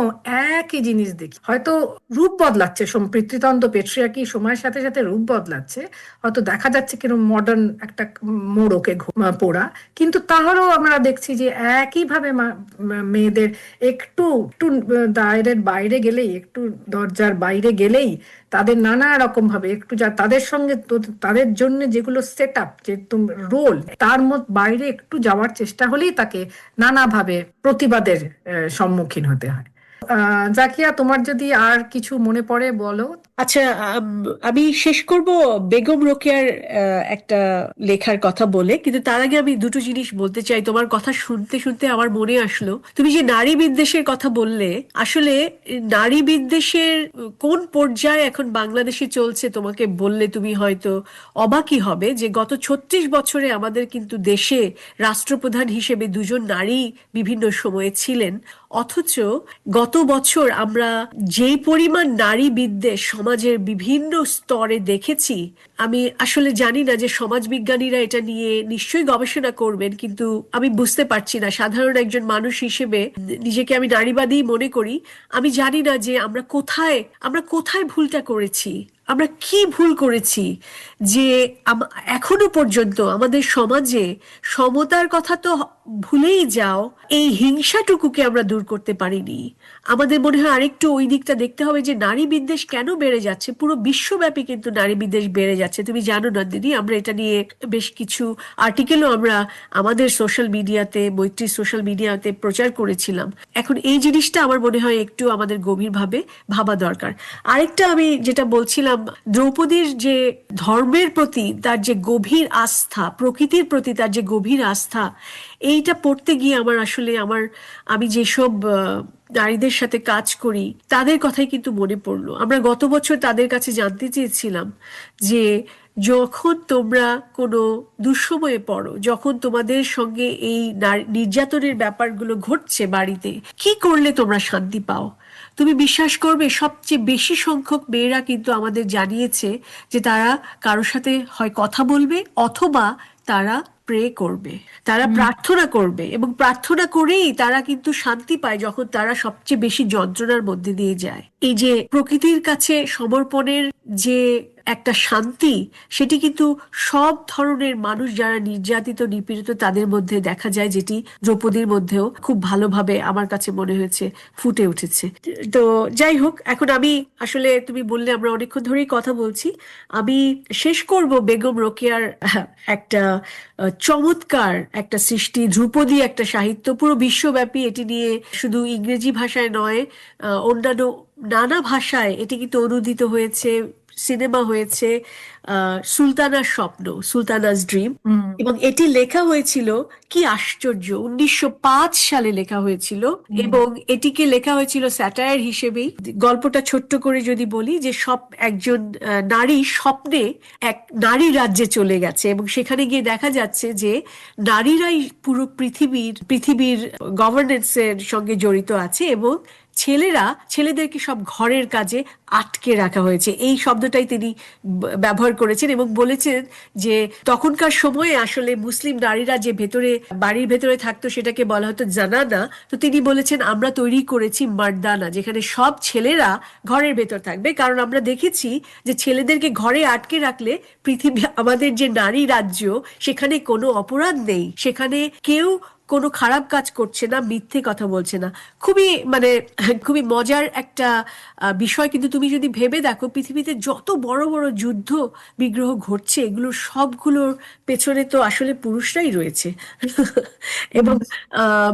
S1: একই জিনিস দেখি। হয়তো রূপ বদলাচ্ছে, পিতৃতন্ত্র পেট্রিয়ার্কি সময়ের সাথে সাথে রূপ বদলাচ্ছে, হয়তো দেখা যাচ্ছে কিরকম মডার্ন একটা মোড়কে পোড়া, কিন্তু তাহলেও আমরা দেখছি যে একইভাবে মেয়েদের একটু একটু দায়ের বাইরে গেলেই, একটু দরজার বাইরে গেলেই তাদের নানা রকম ভাবে একটু যা তাদের সঙ্গে তাদের জন্য যেগুলো সেট আপ, যে রোল, তার বাইরে একটু যাওয়ার চেষ্টা হলেই তাকে নানাভাবে প্রতিবাদের সম্মুখীন হতে হয়। জাকিয়া, তোমার যদি আর কিছু মনে পড়ে বলো।
S2: আচ্ছা, আমি শেষ করব বেগম রোকেয়ার একটা লেখার কথা বলে, কিন্তু তার আগে আমি দুটো জিনিস বলতে চাই। তোমার কথা শুনতে শুনতে আমার মনে আসলো, তুমি যে নারী বিদ্বেষের কথা বললে, আসলে নারী বিদ্বেষের কোন পর্যায়ে এখন বাংলাদেশে চলছে তোমাকে বললে তুমি হয়তো অবাকই হবে, যে গত 36 বছরে আমাদের কিন্তু দেশে রাষ্ট্রপ্রধান হিসেবে দুজন নারী বিভিন্ন সময়ে ছিলেন, অথচ গত বছর আমরা যেই পরিমাণ নারী বিদ্বেষ সমাজের বিভিন্ন স্তরে দেখেছি, আমি আসলে জানি না যে সমাজবিজ্ঞানীরা এটা নিয়ে নিশ্চয়ই গবেষণা করবেন, কিন্তু আমি বুঝতে পারছি না, সাধারণ একজন মানুষ হিসেবে নিজেকে আমি নারীবাদী মনে করি, আমি জানি না যে আমরা কোথায় ভুলটা করেছি, আমরা কি ভুল করেছি যে এখনো পর্যন্ত আমাদের সমাজে সমতার কথা তো ভুলেই যাও, এই হিংসাটুকুকে আমরা দূর করতে পারিনি। আমাদের মনে হয় আরেকটু ওই দিকটা দেখতে হবে যে নারী বিদ্বেষ কেন বেড়ে যাচ্ছে। পুরো বিশ্বব্যাপী কিন্তু নারী বিদ্বেষ বেড়ে যাচ্ছে, তুমি জানো নন্দিনী, আমরা এটা নিয়ে বেশ কিছু আর্টিকেলও আমরা আমাদের সোশ্যাল মিডিয়াতে, মৈত্রী সোশ্যাল মিডিয়াতে প্রচার করেছিলাম। এখন এই জিনিসটা আমার মনে হয় একটু আমাদের গভীরভাবে ভাবা দরকার। আরেকটা আমি যেটা বলছিলাম, দ্রৌপদীর যে ধর্মের প্রতি তার যে গভীর আস্থা, প্রকৃতির প্রতি তার যে গভীর আস্থা, এইটা পড়তে গিয়ে আমি যেসব নারীদের সাথে কাজ করি তাদের কথাই কিন্তু মনে পড়লো। আমরা গত বছর তাদের কাছে জানতে চেয়েছিলাম যে যখন তোমরা কোনো দুঃসময়ে পড়ো, যখন তোমাদের সঙ্গে এই নির্যাতনের ব্যাপারগুলো ঘটছে বাড়িতে, কি করলে তোমরা শান্তি পাও? তুমি বিশ্বাস করবে, সবচেয়ে বেশি সংখ্যক মেয়েরা কিন্তু আমাদের জানিয়েছে যে তারা কারোর সাথে হয় কথা বলবে অথবা তারা প্রে করবে, তারা প্রার্থনা করবে, এবং প্রার্থনা করেই তারা কিন্তু শান্তি পায় যখন তারা সবচেয়ে বেশি যন্ত্রণার মধ্যে দিয়ে যায়। এই যে প্রকৃতির কাছে সমর্পণের যে একটা শান্তি, সেটি কিন্তু সব ধরনের মানুষ যারা নির্যাতিত নিপীড়িত তাদের মধ্যে দেখা যায়, যেটি দ্রৌপদীর মধ্যেও খুব ভালোভাবে আমার কাছে মনে হয়েছে ফুটে উঠেছে। তো যাই হোক, এখন আমি আসলে, তুমি বললে আমরা অনেকক্ষণ ধরেই কথা বলছি, আমি শেষ করব বেগম রোকেয়ার একটা চমৎকার একটা সৃষ্টি, ধ্রুপদী একটা সাহিত্য, পুরো বিশ্বব্যাপী এটি নিয়ে শুধু ইংরেজি ভাষায় নয়, অন্যান্য নানা ভাষায় এটি কিন্তু অনুদিত হয়েছে, সিনেমা হয়েছে, সুলতানার স্বপ্ন, সুলতানাস ড্রিম, এবং এটি লেখা হয়েছিল, কি আশ্চর্য, 1905 সালে লেখা হয়েছিল, এবং এটিকে লেখা হয়েছিল স্যাটায়ার হিসেবেই। গল্পটা ছোট্ট করে যদি বলি, যে একজন নারী স্বপ্নে এক নারী রাজ্যে চলে গেছে, এবং সেখানে গিয়ে দেখা যাচ্ছে যে নারীরাই পুরো পৃথিবীর গভর্নেন্সের সঙ্গে জড়িত আছে, এবং ছেলেদেরকে সব ঘরের কাজে আটকে রাখা হয়েছে। এই শব্দটাই তিনি ব্যবহার করেছেন, এবং বলেছেন যে তখনকার সময়ে আসলে মুসলিম নারীরা যে বাড়ির ভেতরে থাকতো সেটাকে বলা হতো জানানা। তো তিনি বলেছেন আমরা তৈরি করেছি মার্দানা, যেখানে সব ছেলেরা ঘরের ভেতর থাকবে, কারণ আমরা দেখেছি যে ছেলেদেরকে ঘরে আটকে রাখলে আমাদের যে নারী রাজ্য, সেখানে কোনো অপরাধ নেই, সেখানে কেউ কোনো খারাপ কাজ করছে না, মিথ্যে কথা বলছে না। খুবই মানে খুবই মজার একটা বিষয়। কিন্তু তুমি যদি ভেবে দেখো, পৃথিবীতে যত বড় বড় যুদ্ধ বিগ্রহ ঘটছে, এগুলোর সবগুলোর পেছনে তো আসলে পুরুষরাই রয়েছে। এবং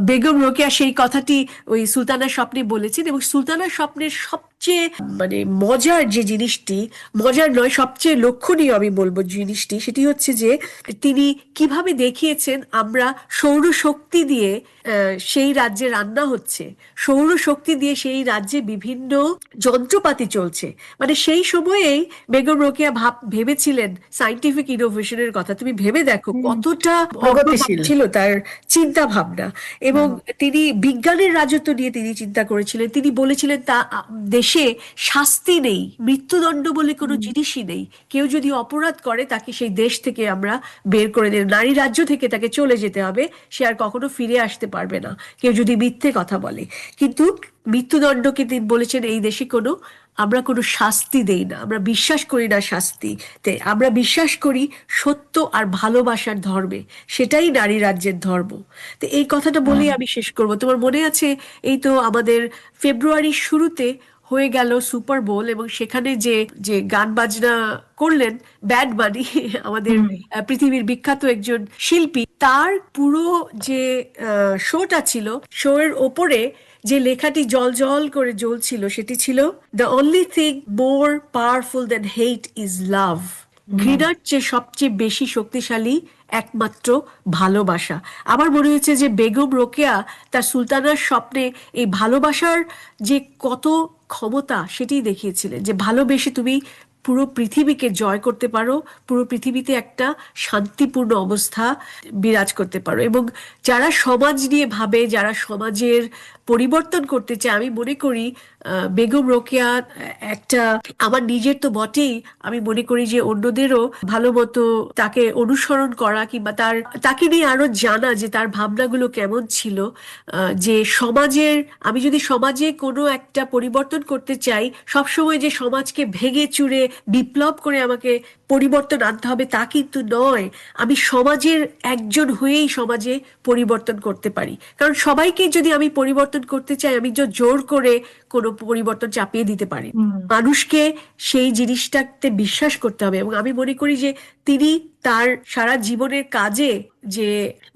S2: বেগম রোকেয়া সেই কথাটি ওই সুলতানার স্বপ্নে বলেছেন। এবং সুলতানার স্বপ্নের সবচেয়ে মানে মজার যে জিনিসটি, মজার নয়, সবচেয়ে লক্ষণীয় আমি বলবো জিনিসটি, সেটি হচ্ছে যে তিনি কিভাবে দেখিয়েছেন আমরা সৌরশক্তি দিয়ে সেই রাজ্যে রান্না হচ্ছে, সৌরশক্তি দিয়ে সেই রাজ্যে বিভিন্ন যন্ত্রপাতি চলছে। মানে সেই সময়েই বেগম রোকেয়া ভেবেছিলেন সাইন্টিফিক ইনোভেশনের কথা। তুমি ভেবে দেখো কতটা
S1: প্রগতিশীল।
S2: ছিল তার চিন্তা ভাবনা। এবং তিনি বিজ্ঞানের রাজত্ব নিয়ে তিনি চিন্তা করেছিলেন। তিনি বলেছিলেন তা দেশে শাস্তি নেই, মৃত্যুদণ্ড বলে কোনো জিনিসই নেই। কেউ যদি অপরাধ করে তাকে সেই দেশ থেকে আমরা বের করে দেব, নারী রাজ্য থেকে তাকে চলে যেতে হবে, সে আর কখনো ফিরে আসতে পারবে না কেউ যদি মিথ্যে কথা বলে। কিন্তু মৃত্যুদণ্ডকে তিনি বলেছেন এই দেশে আমরা কোনো শাস্তি দেই না, আমরা বিশ্বাস করি না শাস্তিতে, আমরা বিশ্বাস করি সত্য আর ভালোবাসার ধর্মে, সেটাই নারী রাজ্যের ধর্ম। তো এই কথাটা বলেই আমি শেষ করব। তোমার মনে আছে এই তো আমাদের ফেব্রুয়ারির শুরুতে হয়ে গেল সুপার বোল, এবং সেখানে যে যে গান বাজনা করলেন ব্যাড বানি, আমাদের পৃথিবীর বিখ্যাত একজন শিল্পী, তার পুরো যে শোটা ছিল, শো এর ওপরে যে লেখাটি জল জল করে জ্বলছিল সেটি ছিল, the only thing more powerful than hate is love. ঘৃণার চেয়ে সবচেয়ে বেশি শক্তিশালী একমাত্র ভালোবাসা। আমার মনে হয়েছে যে বেগম রোকেয়া তার সুলতানার স্বপ্নে এই ভালোবাসার যে কত ক্ষমতা সেটি দেখিয়েছিলেন, যে ভালোবেসে তুমি পুরো পৃথিবীকে জয় করতে পারো, পুরো পৃথিবীতে একটা শান্তিপূর্ণ অবস্থা বিরাজ করতে পারো। এবং যারা সমাজ নিয়ে ভাবে, যারা সমাজের পরিবর্তন করতে চায়, আমি মনে করি বেগম রোকেয়া একটা, আমার নিজের তো বটেই, আমি মনে করি যে অন্যদেরও ভালো মতো তাকে অনুসরণ করা, কিংবা তাকে নিয়ে আরো জানা যে তার ভাবনাগুলো কেমন ছিল। যে সমাজের, আমি যদি সমাজে কোনো একটা পরিবর্তন করতে চাই, সবসময় যে সমাজকে ভেঙে চুরে বিপ্লব করে আমাকে পরিবর্তন আনতে হবে তা কিন্তু নয়। আমি সমাজের একজন হয়েই সমাজে পরিবর্তন করতে পারি। কারণ সবাইকে যদি আমি পরিবর্তন করতে চাই, আমি জোর করে কোনো পরিবর্তন চাপিয়ে দিতে পারি। মানুষকে সেই জিনিসটাতে বিশ্বাস করতে হবে। এবং আমি মনে করি যে তিনি তার সারা জীবনের কাজে যে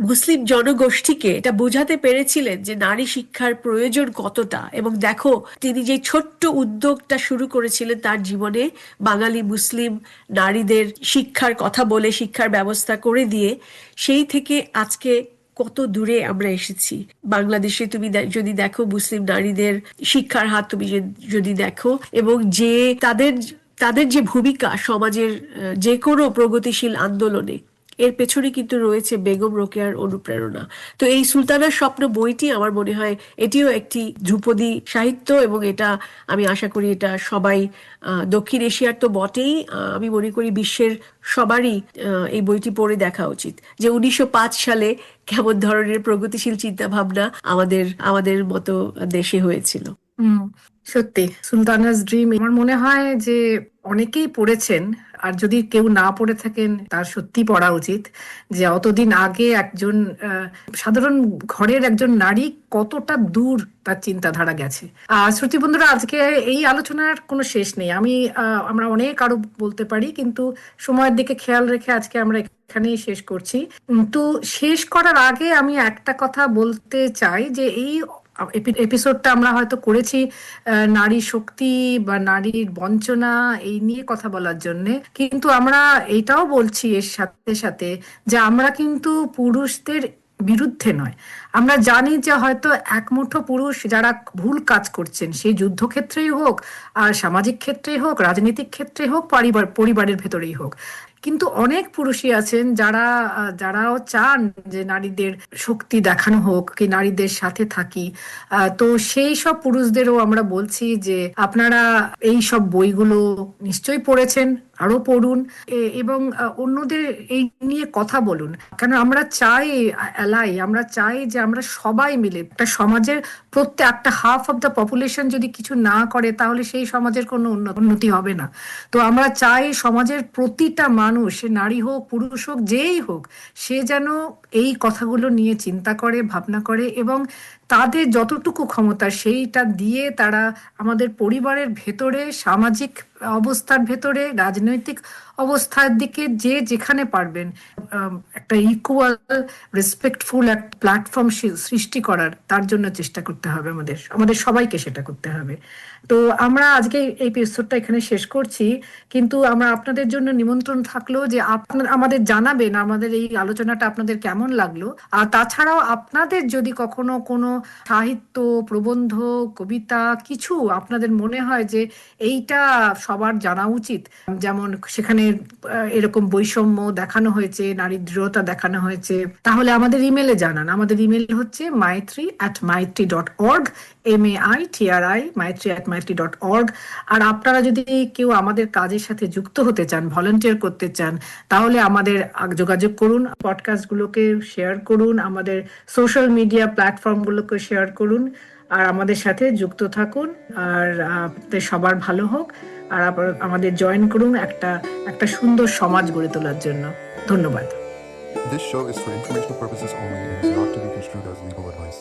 S2: মুসলিম জনগোষ্ঠীকে এটা বোঝাতে পেরেছিলেন যে নারী শিক্ষার প্রয়োজন কতটা। এবং দেখো, তিনি যে ছোট্ট উদ্যোগটা শুরু করেছিলেন তার জীবনে, বাঙালি মুসলিম নারীদের শিক্ষার কথা বলে শিক্ষার ব্যবস্থা করে দিয়ে, সেই থেকে আজকে কত দূরে আমরা এসেছি। বাংলাদেশে তুমি যদি দেখো, মুসলিম নারীদের শিক্ষার হার তুমি যদি দেখো, এবং যে তাদের যে ভূমিকা সমাজের যে কোনো প্রগতিশীল আন্দোলনে, এর পেছনে কিন্তু রয়েছে বেগম রোকেয়ার অনুপ্রেরণা। তো এই সুলতানার স্বপ্ন বইটি আমার মনে হয় এটিও একটি ধ্রুপদী সাহিত্য, এবং এটা আমি আশা করি এটা সবাই, দক্ষিণ এশিয়ার তো বটেই, আমি মনে করি বিশ্বের সবারই এই বইটি পড়ে দেখা উচিত, যে 1905 সালে কেমন ধরনের প্রগতিশীল চিন্তা ভাবনা আমাদের মতো দেশে হয়েছিল।
S1: সত্যি সুলতানাস ড্রিম আমার মনে হয় যে অনেকেই পড়েছেন, আর যদি কেউ না পড়ে থাকেন তার সত্যি পড়া উচিত। যে অতদিন আগে একজন সাধারণ ঘরের একজন নারী কতটা দূর তার চিন্তাধারা গেছে। শ্রোতী বন্ধুরা, আজকে এই আলোচনার কোনো শেষ নেই। আমরা অনেক আরো বলতে পারি, কিন্তু সময়ের দিকে খেয়াল রেখে আজকে আমরা এখানেই শেষ করছি। তো শেষ করার আগে আমি একটা কথা বলতে চাই, যে এই এপিসোডটা আমরা হয়তো করেছি নারী শক্তি বা নারীর বঞ্চনা এই নিয়ে কথা বলার জন্য, কিন্তু আমরা এটাও বলছি এর সাথে সাথে যে আমরা কিন্তু পুরুষদের বিরুদ্ধে নয়। আমরা জানি যে হয়তো একমুঠো পুরুষ যারা ভুল কাজ করছেন, সেই যুদ্ধক্ষেত্রেই হোক, আর সামাজিক ক্ষেত্রেই হোক, রাজনৈতিক ক্ষেত্রেই হোক, পরিবারের ভেতরেই হোক, কিন্তু অনেক পুরুষই আছেন যারাও চান যে নারীদের শক্তি দেখানো হোক, কি নারীদের সাথে থাকি। তো সেই সব পুরুষদেরও আমরা বলছি যে আপনারা এই সব বইগুলো নিশ্চয়ই পড়েছেন, আরো পড়ুন এবং অন্যদের এই নিয়ে কথা বলুন। কেন আমরা চাই আমরা চাই যে আমরা সবাই মিলে একটা সমাজের একটা হাফ অফ দ্য পপুলেশন যদি কিছু না করে তাহলে সেই সমাজের কোনো উন্নতি হবে না। তো আমরা চাই সমাজের প্রতিটা মানুষ, সে নারী হোক পুরুষ হোক যেই হোক, সে যেন এই কথাগুলো নিয়ে চিন্তা করে, ভাবনা করে, এবং তাদের যতটুকু ক্ষমতা সেইটা দিয়ে তারা আমাদের পরিবারের ভেতরে, সামাজিক অবস্থার ভেতরে, রাজনৈতিক অবস্থার দিকে যে যেখানে পারবেন একটা ইকুয়াল রেসপেক্টফুল একটা প্ল্যাটফর্ম সৃষ্টি করার, তার জন্য চেষ্টা করতে হবে আমাদের আমাদের সবাইকে, সেটা করতে হবে। তো আমরা আজকে এই এপিসোডটা এখানে শেষ করছি, কিন্তু আমরা আপনাদের জন্য নিমন্ত্রণ থাকলো যে আপনারা আমাদের জানাবেন আমাদের এই আলোচনাটা আপনাদের কেমন লাগলো। আর তাছাড়াও আপনাদের যদি কখনো কোনো সাহিত্য, প্রবন্ধ, কবিতা কিছু আপনাদের মনে হয় যে এইটা সবার জানা উচিত, যেমন সেখানে এরকম বৈষম্য দেখানো হয়েছে, নারী দৃঢ়তা দেখানো হয়েছে, তাহলে আমাদের ইমেলে জানান। আমাদের ইমেল হচ্ছে maitri@maitri.org, MAITRI, maitri@maitri.org। আর আপনারা যদি কেউ আমাদের কাজের সাথে যুক্ত হতে চান, ভলান্টিয়ার করতে চান, তাহলে আমাদের যোগাযোগ করুন, পডকাস্টগুলোকে শেয়ার করুন, আমাদের সোশ্যাল মিডিয়া প্ল্যাটফর্মগুলোকে শেয়ার করুন, আর আমাদের সাথে যুক্ত থাকুন। আর আপনাদের সবার ভালো হোক। আর আমাদের জয়েন করুন একটা একটা সুন্দর সমাজ গড়ে তোলার জন্য। ধন্যবাদ।
S3: This show is for informational purposes only and is not to be construed as legal advice.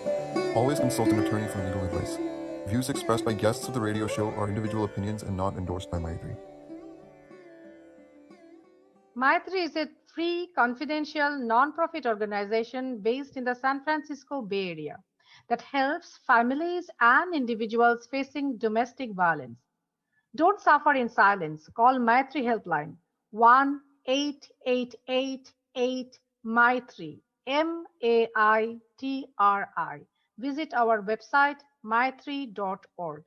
S3: Always consult an attorney for legal advice. Views expressed by guests of the radio show are individual opinions and not endorsed by Maitri.
S4: Maitri is a free, confidential, non-profit organization based in the San Francisco Bay Area that helps families and individuals facing domestic violence. Don't suffer in silence. Call Maitri Helpline 1-888-8 MAITRI. Visit our website maitri.org.